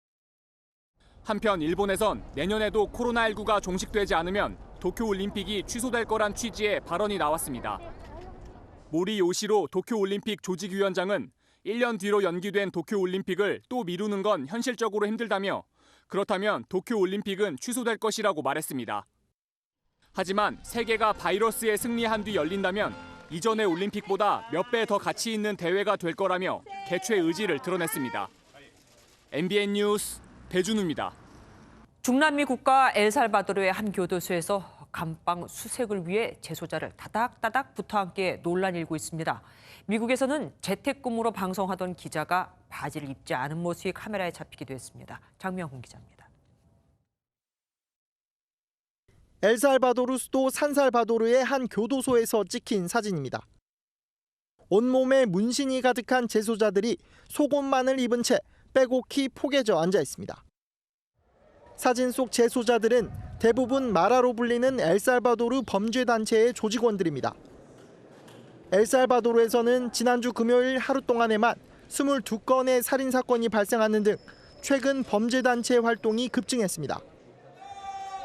한편 일본에선 내년에도 코로나19가 종식되지 않으면 도쿄올림픽이 취소될 거란 취지의 발언이 나왔습니다. 모리 요시로 도쿄올림픽 조직위원장은 1년 뒤로 연기된 도쿄올림픽을 또 미루는 건 현실적으로 힘들다며 그렇다면 도쿄올림픽은 취소될 것이라고 말했습니다. 하지만 세계가 바이러스에 승리한 뒤 열린다면 이전의 올림픽보다 몇 배 더 가치 있는 대회가 될 거라며 개최 의지를 드러냈습니다. MBN 뉴스 배준우입니다. 중남미 국가 엘살바도르의 한 교도소에서 감방 수색을 위해 재소자를 다닥다닥 붙어 함께 논란이 일고 있습니다. 미국에서는 재택근무로 방송하던 기자가 바지를 입지 않은 모습이 카메라에 잡히기도 했습니다. 장명훈 기자입니다. 엘살바도르 수도 산살바도르의 한 교도소에서 찍힌 사진입니다. 온몸에 문신이 가득한 재소자들이 속옷만을 입은 채 빼곡히 포개져 앉아 있습니다. 사진 속 재소자들은 대부분 마라로 불리는 엘살바도르 범죄단체의 조직원들입니다. 엘살바도르에서는 지난주 금요일 하루 동안에만 22건의 살인사건이 발생하는 등 최근 범죄단체 활동이 급증했습니다.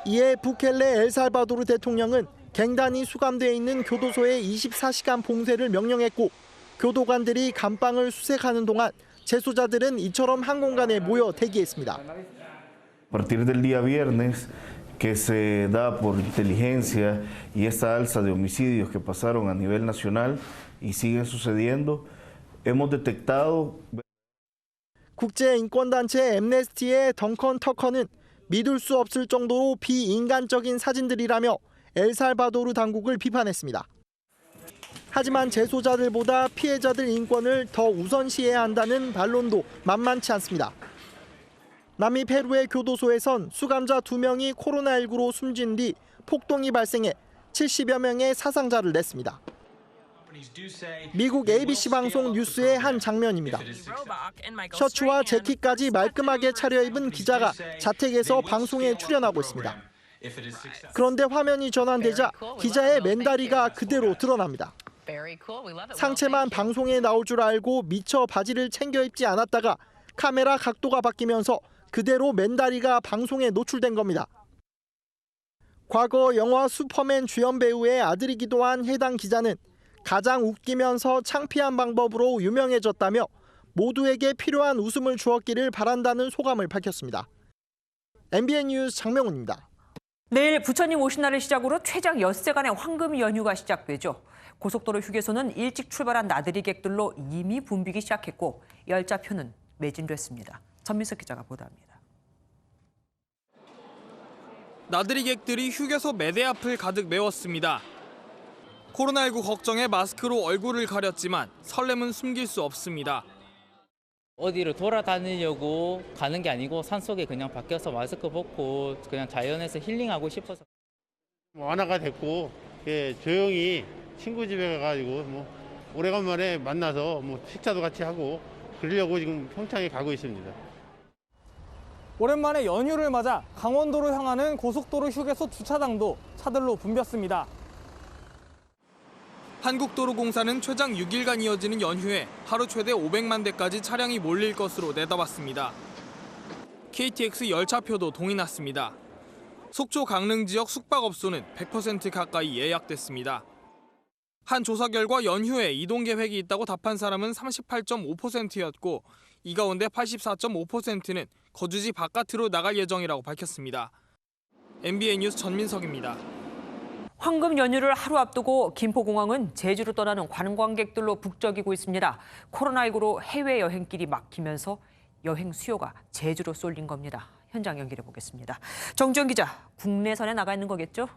이에 부켈레 엘살바도르 대통령은 갱단이 수감돼 있는 교도소의 24시간 봉쇄를 명령했고 교도관들이 감방을 수색하는 동안 재소자들은 이처럼 한 공간에 모여 대기했습니다. A partir del día viernes, que se da por inteligencia y esta alza de homicidios que pasaron a nivel nacional y siguen sucediendo, hemos detectado. 국제인권단체 엠네스티의 덩컨 터커는 믿을 수 없을 정도로 비인간적인 사진들이라며 엘살바도르 당국을 비판했습니다. 하지만 재소자들보다 피해자들 인권을 더 우선시해야 한다는 반론도 만만치 않습니다. 남미 페루의 교도소에선 수감자 2명이 코로나19로 숨진 뒤 폭동이 발생해 70여 명의 사상자를 냈습니다. 미국 ABC 방송 뉴스의 한 장면입니다. 셔츠와 재킷까지 말끔하게 차려입은 기자가 자택에서 방송에 출연하고 있습니다. 그런데 화면이 전환되자 기자의 맨다리가 그대로 드러납니다. 상체만 방송에 나올 줄 알고 미처 바지를 챙겨 입지 않았다가 카메라 각도가 바뀌면서 그대로 맨다리가 방송에 노출된 겁니다. 과거 영화 슈퍼맨 주연 배우의 아들이기도 한 해당 기자는 가장 웃기면서 창피한 방법으로 유명해졌다며 모두에게 필요한 웃음을 주었기를 바란다는 소감을 밝혔습니다. MBN 뉴스 장명훈입니다. 내일 부처님 오신 날을 시작으로 최장 엿새간의 황금 연휴가 시작되죠. 고속도로 휴게소는 일찍 출발한 나들이객들로 이미 붐비기 시작했고 열차표는 매진됐습니다. 전민석 기자가 보도합니다. 나들이객들이 휴게소 매대 앞을 가득 메웠습니다. 코로나19 걱정에 마스크로 얼굴을 가렸지만 설렘은 숨길 수 없습니다. 어디를 돌아다니려고 가는 게 아니고 산속에 그냥 밖에서 마스크 벗고 그냥 자연에서 힐링하고 싶어서. 완화가 됐고 조용히 친구 집에 가가지고 오래간만에 만나서 식사도 같이 하고 그러려고 지금 평창에 가고 있습니다. 오랜만에 연휴를 맞아 강원도로 향하는 고속도로 휴게소 주차장도 차들로 붐볐습니다. 한국도로공사는 최장 6일간 이어지는 연휴에 하루 최대 500만 대까지 차량이 몰릴 것으로 내다봤습니다. KTX 열차표도 동이 났습니다. 속초 강릉 지역 숙박업소는 100% 가까이 예약됐습니다. 한 조사 결과 연휴에 이동 계획이 있다고 답한 사람은 38.5%였고 이 가운데 84.5%는 거주지 바깥으로 나갈 예정이라고 밝혔습니다. MBN 뉴스 전민석입니다. 황금 연휴를 하루 앞두고 김포공항은 제주로 떠나는 관광객들로 북적이고 있습니다. 코로나19로 해외여행길이 막히면서 여행 수요가 제주로 쏠린 겁니다. 현장 연결해 보겠습니다. 정주영 기자, 국내선에 나가 있는 거겠죠?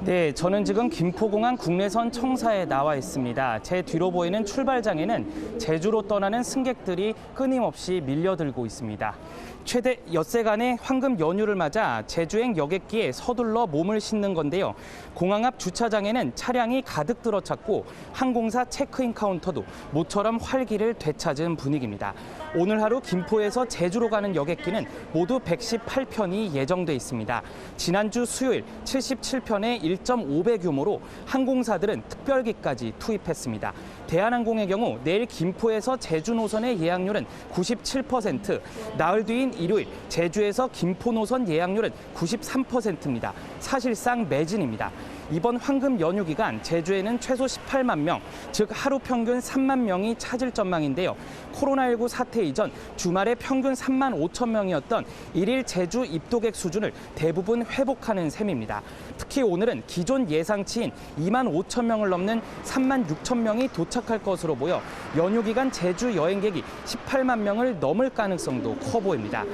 네, 저는 지금 김포공항 국내선 청사에 나와 있습니다. 제 뒤로 보이는 출발장에는 제주로 떠나는 승객들이 끊임없이 밀려들고 있습니다. 최대 엿새간의 황금 연휴를 맞아 제주행 여객기에 서둘러 몸을 싣는 건데요. 공항 앞 주차장에는 차량이 가득 들어찼고 항공사 체크인 카운터도 모처럼 활기를 되찾은 분위기입니다. 오늘 하루 김포에서 제주로 가는 여객기는 모두 118편이 예정돼 있습니다. 지난주 수요일 77편의 1.5배 규모로 항공사들은 특별기까지 투입했습니다. 대한항공의 경우 내일 김포에서 제주 노선의 예약률은 97%, 나흘 뒤인 일요일 제주에서 김포 노선 예약률은 93%입니다. 사실상 매진입니다. 이번 황금 연휴 기간 제주에는 최소 18만 명, 즉 하루 평균 3만 명이 찾을 전망인데요. 코로나19 사태 이전 주말에 평균 3만 5천 명이었던 일일 제주 입도객 수준을 대부분 회복하는 셈입니다. 특히 오늘은 기존 예상치인 2만 5천 명을 넘는 3만 6천 명이 도착할 것으로 보여 연휴 기간 제주 여행객이 18만 명을 넘을 가능성도 커 보입니다.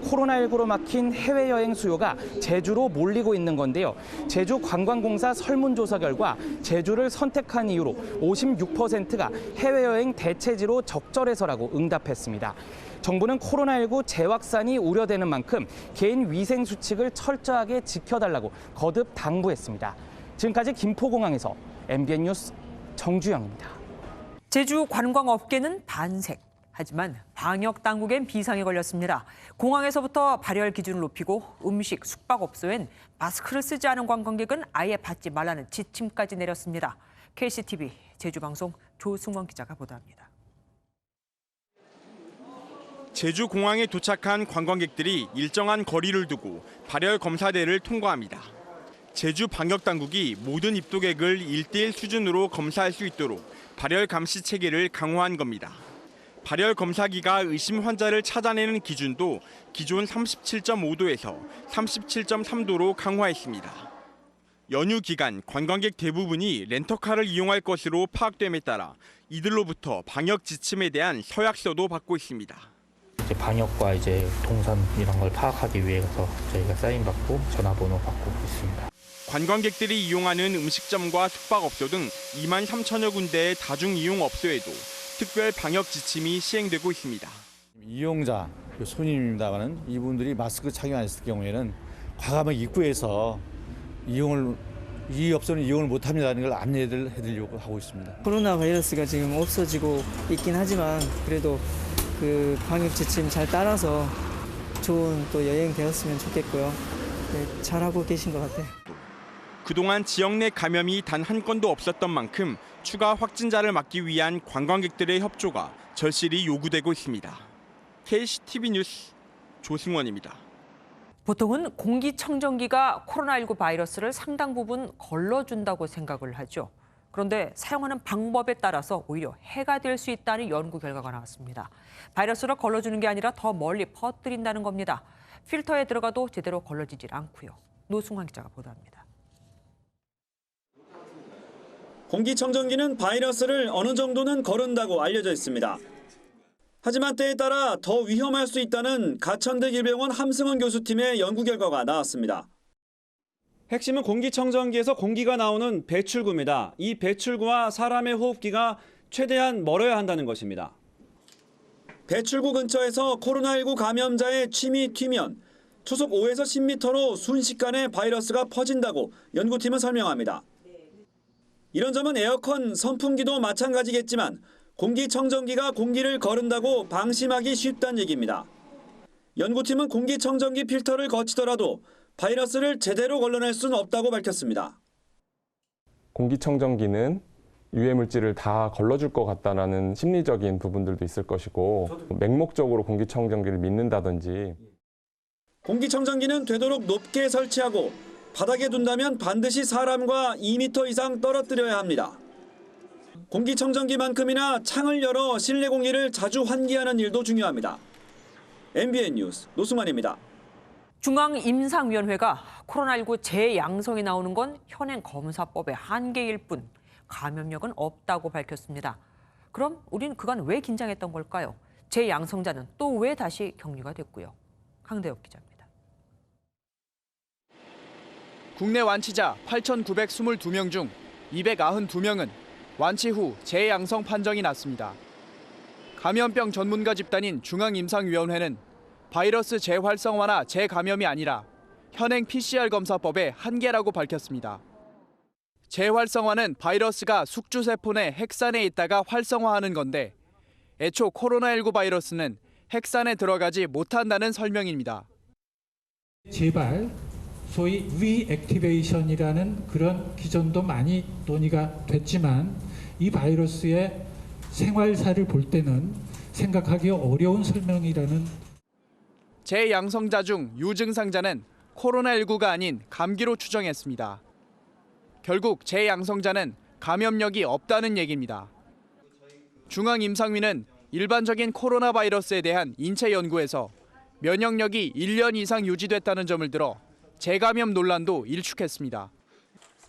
코로나19로 막힌 해외여행 수요가 제주로 몰리고 있는 건데요. 제주관광공사 설문조사 결과 제주를 선택한 이유로 56%가 해외여행 대체지로 적절해서라고 응답했습니다. 정부는 코로나19 재확산이 우려되는 만큼 개인 위생 수칙을 철저하게 지켜달라고 거듭 당부했습니다. 지금까지 김포공항에서 MBN 뉴스 정주영입니다. 제주 관광업계는 반색. 하지만 방역 당국엔 비상이 걸렸습니다. 공항에서부터 발열 기준을 높이고 음식, 숙박업소엔 마스크를 쓰지 않은 관광객은 아예 받지 말라는 지침까지 내렸습니다. KCTV 제주방송 조승원 기자가 보도합니다. 제주 공항에 도착한 관광객들이 일정한 거리를 두고 발열 검사대를 통과합니다. 제주 방역 당국이 모든 입도객을 1:1 수준으로 검사할 수 있도록 발열 감시 체계를 강화한 겁니다. 발열 검사기가 의심 환자를 찾아내는 기준도 기존 37.5도에서 37.3도로 강화했습니다. 연휴 기간 관광객 대부분이 렌터카를 이용할 것으로 파악됨에 따라 이들로부터 방역 지침에 대한 서약서도 받고 있습니다. 이제 방역과 이제 동선 이런 걸 파악하기 위해서 저희가 사인 받고 전화번호 받고 있습니다. 관광객들이 이용하는 음식점과 숙박업소 등 2만 3천여 군데의 다중이용업소에도 특별 방역 지침이 시행되고 있습니다. 이용자, 손님입니다마는 이분들이 마스크 착용 안 했을 경우에는 과감하게 입구에서 이 업소는 이용을 못합니다는 걸 안내를 해드리려고 하고 있습니다. 코로나 바이러스가 지금 없어지고 있긴 하지만 그래도 그 방역 지침 잘 따라서 좋은 또 여행 되었으면 좋겠고요. 네, 잘하고 계신 것 같아요. 그동안 지역 내 감염이 단 한 건도 없었던 만큼 추가 확진자를 막기 위한 관광객들의 협조가 절실히 요구되고 있습니다. KCTV 뉴스 조승원입니다. 보통은 공기청정기가 코로나19 바이러스를 상당 부분 걸러준다고 생각을 하죠. 그런데 사용하는 방법에 따라서 오히려 해가 될 수 있다는 연구 결과가 나왔습니다. 바이러스를 걸러주는 게 아니라 더 멀리 퍼뜨린다는 겁니다. 필터에 들어가도 제대로 걸러지질 않고요. 노승환 기자가 보도합니다. 공기청정기는 바이러스를 어느 정도는 거른다고 알려져 있습니다. 하지만 때에 따라 더 위험할 수 있다는 가천대 길병원 함승원 교수팀의 연구 결과가 나왔습니다. 핵심은 공기청정기에서 공기가 나오는 배출구입니다. 이 배출구와 사람의 호흡기가 최대한 멀어야 한다는 것입니다. 배출구 근처에서 코로나19 감염자의 침이 튀면 초속 5에서 10m로 순식간에 바이러스가 퍼진다고 연구팀은 설명합니다. 이런 점은 에어컨, 선풍기도 마찬가지겠지만 공기청정기가 공기를 거른다고 방심하기 쉽다는 얘기입니다. 연구팀은 공기청정기 필터를 거치더라도 바이러스를 제대로 걸러낼 수는 없다고 밝혔습니다. 공기청정기는 유해물질을 다 걸러줄 것 같다는 심리적인 부분들도 있을 것이고 맹목적으로 공기청정기를 믿는다든지. 공기청정기는 되도록 높게 설치하고 바닥에 둔다면 반드시 사람과 2m 이상 떨어뜨려야 합니다. 공기청정기만큼이나 창을 열어 실내 공기를 자주 환기하는 일도 중요합니다. MBN 뉴스 노승환입니다. 중앙임상위원회가 코로나19 재양성이 나오는 건 현행 검사법의 한계일 뿐 감염력은 없다고 밝혔습니다. 그럼 우린 그간 왜 긴장했던 걸까요? 재양성자는 또 왜 다시 격리가 됐고요? 강대엽 기자입니다. 국내 완치자 8,922명 중 292명은 완치 후 재양성 판정이 났습니다. 감염병 전문가 집단인 중앙임상위원회는 바이러스 재활성화나 재감염이 아니라 현행 PCR 검사법의 한계라고 밝혔습니다. 재활성화는 바이러스가 숙주세포 내 핵산에 있다가 활성화하는 건데 애초 코로나19 바이러스는 핵산에 들어가지 못한다는 설명입니다. 재발, 소위 리액티베이션이라는 그런 기전도 많이 논의가 됐지만 이 바이러스의 생활사를 볼 때는 생각하기 어려운 설명이라는. 재양성자 중 유증상자는 코로나19가 아닌 감기로 추정했습니다. 결국 재양성자는 감염력이 없다는 얘기입니다. 중앙임상위는 일반적인 코로나 바이러스에 대한 인체 연구에서 면역력이 1년 이상 유지됐다는 점을 들어 재감염 논란도 일축했습니다.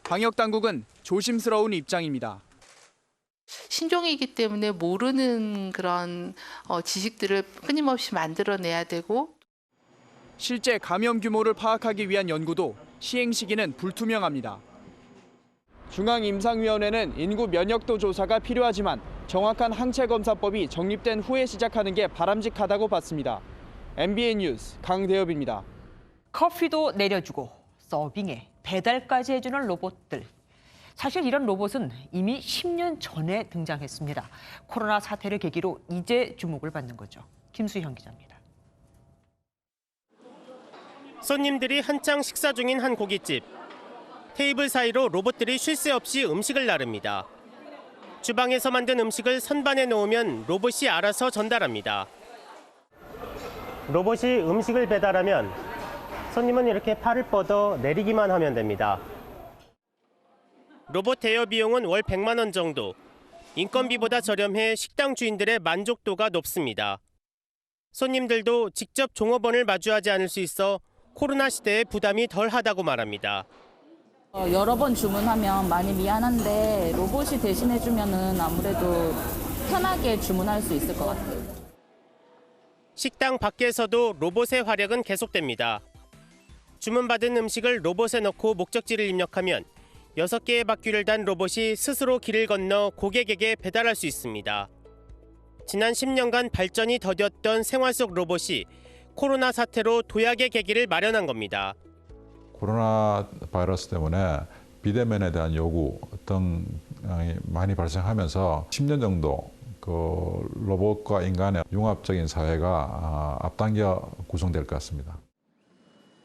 방역당국은 조심스러운 입장입니다. 신종이기 때문에 모르는 그런 지식들을 끊임없이 만들어내야 되고 실제 감염 규모를 파악하기 위한 연구도 시행 시기는 불투명합니다. 중앙임상위원회는 인구 면역도 조사가 필요하지만 정확한 항체검사법이 정립된 후에 시작하는 게 바람직하다고 봤습니다. MBN 뉴스 강대엽입니다. 커피도 내려주고 서빙에 배달까지 해주는 로봇들. 사실 이런 로봇은 이미 10년 전에 등장했습니다. 코로나 사태를 계기로 이제 주목을 받는 거죠. 김수현 기자입니다. 손님들이 한창 식사 중인 한 고깃집. 테이블 사이로 로봇들이 쉴 새 없이 음식을 나릅니다. 주방에서 만든 음식을 선반에 놓으면 로봇이 알아서 전달합니다. 로봇이 음식을 배달하면 손님은 이렇게 팔을 뻗어 내리기만 하면 됩니다. 로봇 대여 비용은 월 100만 원 정도. 인건비보다 저렴해 식당 주인들의 만족도가 높습니다. 손님들도 직접 종업원을 마주하지 않을 수 있어 코로나 시대에 부담이 덜하다고 말합니다. 여러 번 주문하면 많이 미안한데 로봇이 대신해주면은 아무래도 편하게 주문할 수 있을 것 같아요. 식당 밖에서도 로봇의 활약은 계속됩니다. 주문받은 음식을 로봇에 넣고 목적지를 입력하면 6개의 바퀴를 단 로봇이 스스로 길을 건너 고객에게 배달할 수 있습니다. 지난 10년간 발전이 더뎠던 생활 속 로봇이 코로나 사태로 도약의 계기를 마련한 겁니다. 코로나 바이러스 때문에 비대면에 대한 요구 등이 많이 발생하면서 10년 정도 그 로봇과 인간의 융합적인 사회가 앞당겨 구성될 것 같습니다.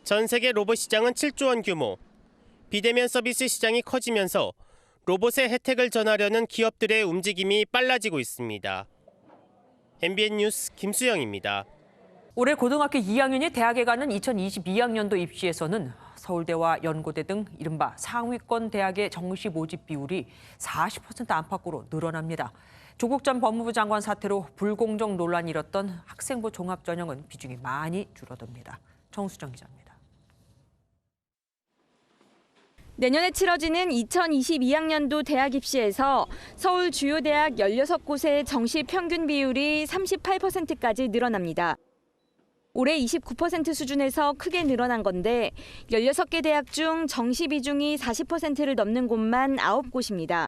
전 세계 로봇 시장은 7조 원 규모. 비대면 서비스 시장이 커지면서 로봇의 혜택을 전하려는 기업들의 움직임이 빨라지고 있습니다. MBN 뉴스 김수영입니다. 올해 고등학교 2학년이 대학에 가는 2022학년도 입시에서는 서울대와 연고대 등 이른바 상위권 대학의 정시 모집 비율이 40% 안팎으로 늘어납니다. 조국 전 법무부 장관 사태로 불공정 논란이 일었던 학생부 종합전형은 비중이 많이 줄어듭니다. 정수정 기자입니다. 내년에 치러지는 2022학년도 대학 입시에서 서울 주요 대학 16곳의 정시 평균 비율이 38%까지 늘어납니다. 올해 29% 수준에서 크게 늘어난 건데 16개 대학 중 정시 비중이 40%를 넘는 곳만 9곳입니다.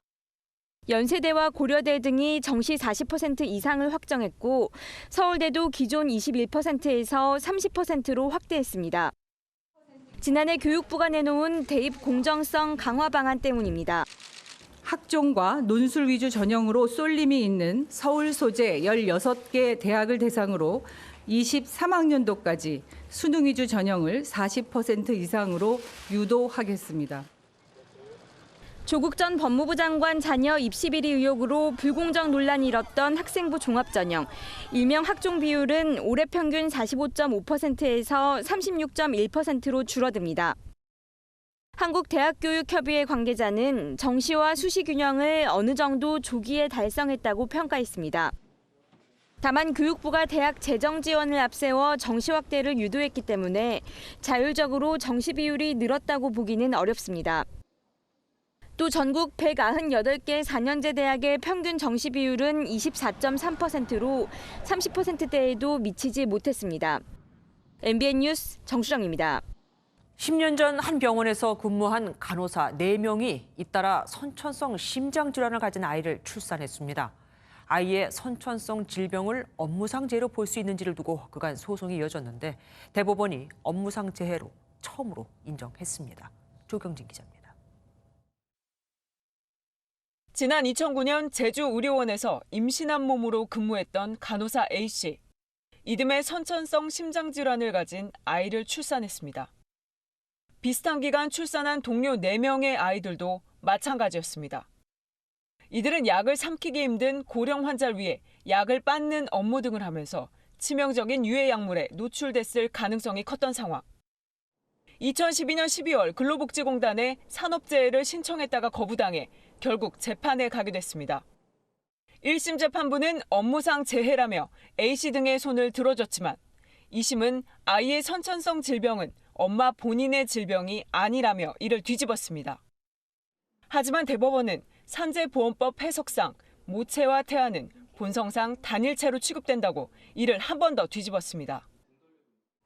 연세대와 고려대 등이 정시 40% 이상을 확정했고 서울대도 기존 21%에서 30%로 확대했습니다. 지난해 교육부가 내놓은 대입 공정성 강화 방안 때문입니다. 학종과 논술 위주 전형으로 쏠림이 있는 서울 소재 16개 대학을 대상으로 23학년도까지 수능 위주 전형을 40% 이상으로 유도하겠습니다. 조국 전 법무부 장관 자녀 입시 비리 의혹으로 불공정 논란이 일었던 학생부 종합전형. 일명 학종 비율은 올해 평균 45.5%에서 36.1%로 줄어듭니다. 한국대학교육협의회 관계자는 정시와 수시 균형을 어느 정도 조기에 달성했다고 평가했습니다. 다만 교육부가 대학 재정 지원을 앞세워 정시 확대를 유도했기 때문에 자율적으로 정시 비율이 늘었다고 보기는 어렵습니다. 또 전국 198개 4년제 대학의 평균 정시 비율은 24.3%로 30%대에도 미치지 못했습니다. MBN 뉴스 정수정입니다. 10년 전 한 병원에서 근무한 간호사 4명이 잇따라 선천성 심장질환을 가진 아이를 출산했습니다. 아이의 선천성 질병을 업무상 재해로 볼 수 있는지를 두고 그간 소송이 이어졌는데 대법원이 업무상 재해로 처음으로 인정했습니다. 조경진 기자입니다. 지난 2009년 제주의료원에서 임신한 몸으로 근무했던 간호사 A씨. 이듬해 선천성 심장질환을 가진 아이를 출산했습니다. 비슷한 기간 출산한 동료 4명의 아이들도 마찬가지였습니다. 이들은 약을 삼키기 힘든 고령 환자를 위해 약을 빻는 업무 등을 하면서 치명적인 유해 약물에 노출됐을 가능성이 컸던 상황. 2012년 12월 근로복지공단에 산업재해를 신청했다가 거부당해 결국 재판에 가게 됐습니다. 1심 재판부는 업무상 재해라며 A씨 등의 손을 들어줬지만 2심은 아이의 선천성 질병은 엄마 본인의 질병이 아니라며 이를 뒤집었습니다. 하지만 대법원은 산재보험법 해석상 모체와 태아는 본성상 단일체로 취급된다고 이를 한 번 더 뒤집었습니다.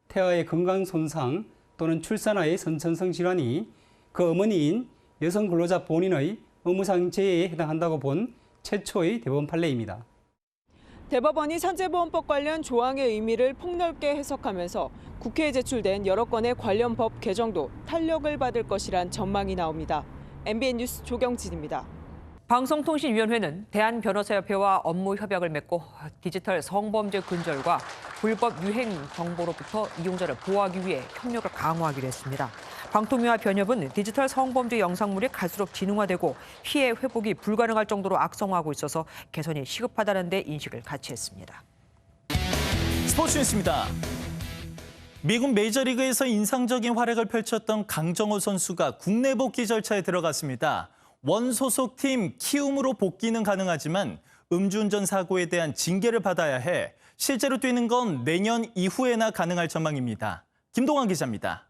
태아의 건강 손상 또는 출산화의 선천성 질환이 그 어머니인 여성 근로자 본인의 업무상 재해에 해당한다고 본 최초의 대법원 판례입니다. 대법원이 산재보험법 관련 조항의 의미를 폭넓게 해석하면서 국회에 제출된 여러 건의 관련 법 개정도 탄력을 받을 것이란 전망이 나옵니다. MBN 뉴스 조경진입니다. 방송통신위원회는 대한변호사협회와 업무 협약을 맺고 디지털 성범죄 근절과 불법 유행 정보로부터 이용자를 보호하기 위해 협력을 강화하기로 했습니다. 방통위와 변협은 디지털 성범죄 영상물이 갈수록 지능화되고 피해 회복이 불가능할 정도로 악성화하고 있어서 개선이 시급하다는 데 인식을 같이 했습니다. 스포츠 뉴스입니다. 미국 메이저리그에서 인상적인 활약을 펼쳤던 강정호 선수가 국내 복귀 절차에 들어갔습니다. 원 소속팀 키움으로 복귀는 가능하지만 음주운전 사고에 대한 징계를 받아야 해 실제로 뛰는 건 내년 이후에나 가능할 전망입니다. 김동환 기자입니다.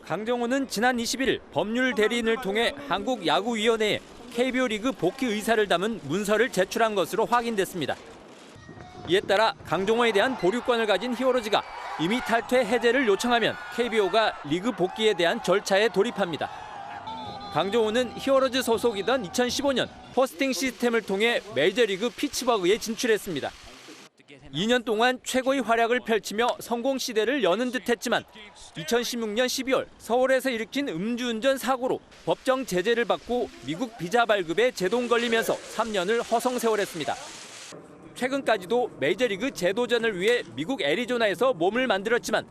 강정호는 지난 20일 법률 대리인을 통해 한국야구위원회에 KBO 리그 복귀 의사를 담은 문서를 제출한 것으로 확인됐습니다. 이에 따라 강정호에 대한 보류권을 가진 히어로즈가 이미 탈퇴 해제를 요청하면 KBO가 리그 복귀에 대한 절차에 돌입합니다. 강정호는 히어로즈 소속이던 2015년 포스팅 시스템을 통해 메이저리그 피츠버그에 진출했습니다. 2년 동안 최고의 활약을 펼치며 성공 시대를 여는 듯했지만 2016년 12월 서울에서 일으킨 음주운전 사고로 법정 제재를 받고 미국 비자 발급에 제동 걸리면서 3년을 허송세월했습니다. 최근까지도 메이저리그 재도전을 위해 미국 애리조나에서 몸을 만들었지만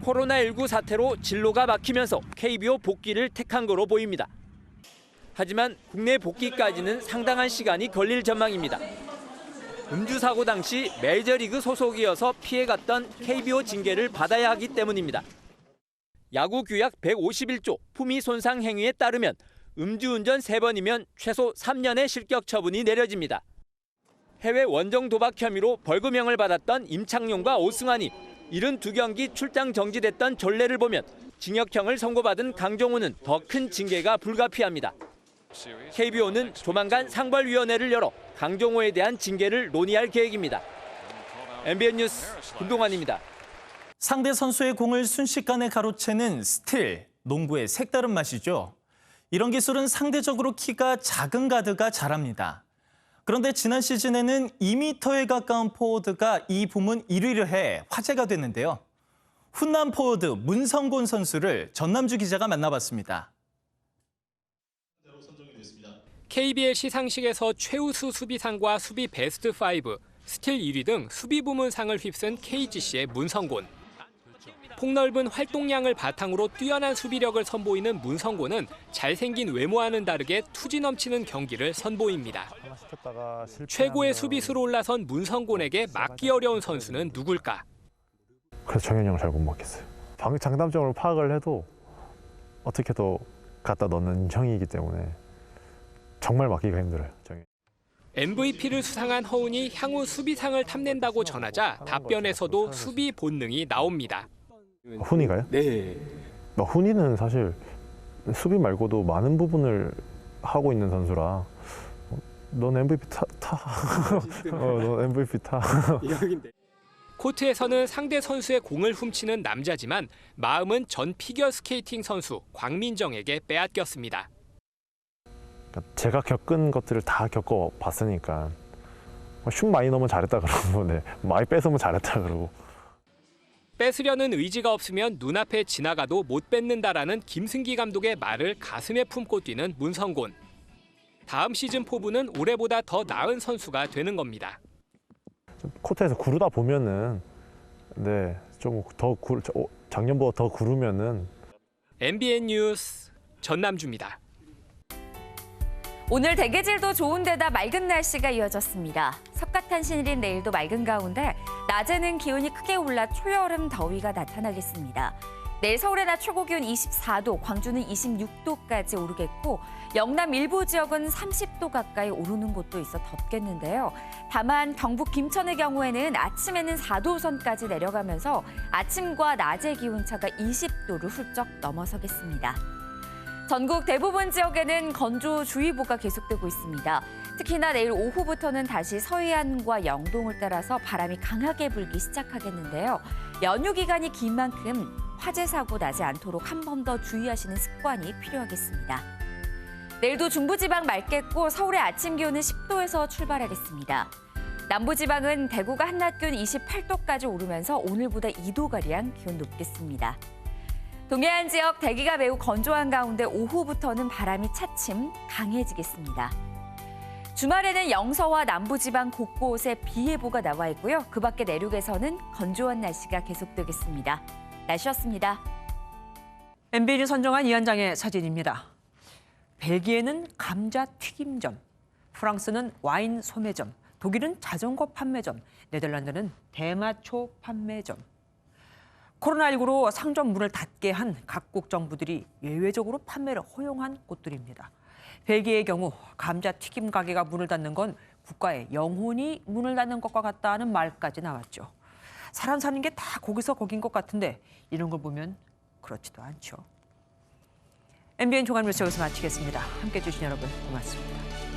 코로나19 사태로 진로가 막히면서 KBO 복귀를 택한 거로 보입니다. 하지만 국내 복귀까지는 상당한 시간이 걸릴 전망입니다. 음주 사고 당시 메이저리그 소속이어서 피해갔던 KBO 징계를 받아야 하기 때문입니다. 야구 규약 151조 품위 손상 행위에 따르면 음주운전 3번이면 최소 3년의 실격 처분이 내려집니다. 해외 원정 도박 혐의로 벌금형을 받았던 임창용과 오승환이 72경기 출장 정지됐던 전례를 보면 징역형을 선고받은 강정호는 더 큰 징계가 불가피합니다. KBO는 조만간 상벌위원회를 열어 강정호에 대한 징계를 논의할 계획입니다. MBN 뉴스 김동환입니다. 상대 선수의 공을 순식간에 가로채는 스틸, 농구의 색다른 맛이죠. 이런 기술은 상대적으로 키가 작은 가드가 잘합니다. 그런데 지난 시즌에는 2m에 가까운 포워드가 이 부문 1위를 해 화제가 됐는데요. 훈남 포워드 문성곤 선수를 전남주 기자가 만나봤습니다. KBL 시상식에서 최우수 수비상과 수비 베스트 5, 스틸 1위 등 수비 부문 상을 휩쓴 KGC의 문성곤. 폭넓은 활동량을 바탕으로 뛰어난 수비력을 선보이는 문성곤은 잘생긴 외모와는 다르게 투지 넘치는 경기를 선보입니다. 최고의 수비수로 올라선 문성곤에게 막기 어려운 선수는 누굴까? 그래서 정현이 형 잘 못 먹겠어요. 장단점을 파악을 해도 어떻게도 갖다 넣는 형이기 때문에 정말 막기가 힘들어요. MVP를 수상한 허훈이 향후 수비상을 탐낸다고 전하자 답변에서도 수비 본능이 나옵니다. 훈이가요? 네. 훈이는 사실 수비 말고도 많은 부분을 하고 있는 선수라 넌 MVP 넌 MVP 타. 코트에서는 상대 선수의 공을 훔치는 남자지만 마음은 전 피겨스케이팅 선수 광민정에게 빼앗겼습니다. 제가 겪은 것들을 다 겪어봤으니까 슛 많이 넣으면 잘했다 그러고 네, 많이 뺏으면 잘했다 그러고 뺏으려는 의지가 없으면 눈앞에 지나가도 못 뺏는다라는 김승기 감독의 말을 가슴에 품고 뛰는 문성곤. 다음 시즌 포부는 올해보다 더 나은 선수가 되는 겁니다. 코트에서 구르다 보면은 네, 좀 더 작년보다 더 구르면은 MBN 뉴스 전남주입니다. 오늘 대개질도 좋은 데다 맑은 날씨가 이어졌습니다. 석가탄신일인 내일도 맑은 가운데 낮에는 기온이 크게 올라 초여름 더위가 나타나겠습니다. 내일 서울의 낮 최고 기온 24도, 광주는 26도까지 오르겠고 영남 일부 지역은 30도 가까이 오르는 곳도 있어 덥겠는데요. 다만 경북 김천의 경우에는 아침에는 4도 선까지 내려가면서 아침과 낮의 기온차가 20도를 훌쩍 넘어서겠습니다. 전국 대부분 지역에는 건조주의보가 계속되고 있습니다. 특히나 내일 오후부터는 다시 서해안과 영동을 따라서 바람이 강하게 불기 시작하겠는데요. 연휴 기간이 긴 만큼 화재 사고 나지 않도록 한 번 더 주의하시는 습관이 필요하겠습니다. 내일도 중부지방 맑겠고 서울의 아침 기온은 10도에서 출발하겠습니다. 남부지방은 대구가 한낮 기온 28도까지 오르면서 오늘보다 2도가량 기온 높겠습니다. 동해안 지역 대기가 매우 건조한 가운데 오후부터는 바람이 차츰 강해지겠습니다. 주말에는 영서와 남부지방 곳곳에 비 예보가 나와 있고요. 그 밖에 내륙에서는 건조한 날씨가 계속되겠습니다. 날씨였습니다. MBN이 선정한 이 한 장의 사진입니다. 벨기에는 감자 튀김점, 프랑스는 와인 소매점, 독일은 자전거 판매점, 네덜란드는 대마초 판매점. 코로나19로 상점 문을 닫게 한 각국 정부들이 예외적으로 판매를 허용한 곳들입니다. 벨기에의 경우 감자 튀김 가게가 문을 닫는 건 국가의 영혼이 문을 닫는 것과 같다는 말까지 나왔죠. 사람 사는 게 다 거기서 거긴 것 같은데 이런 걸 보면 그렇지도 않죠. MBN 종합뉴스 여기서 마치겠습니다. 함께해 주신 여러분 고맙습니다.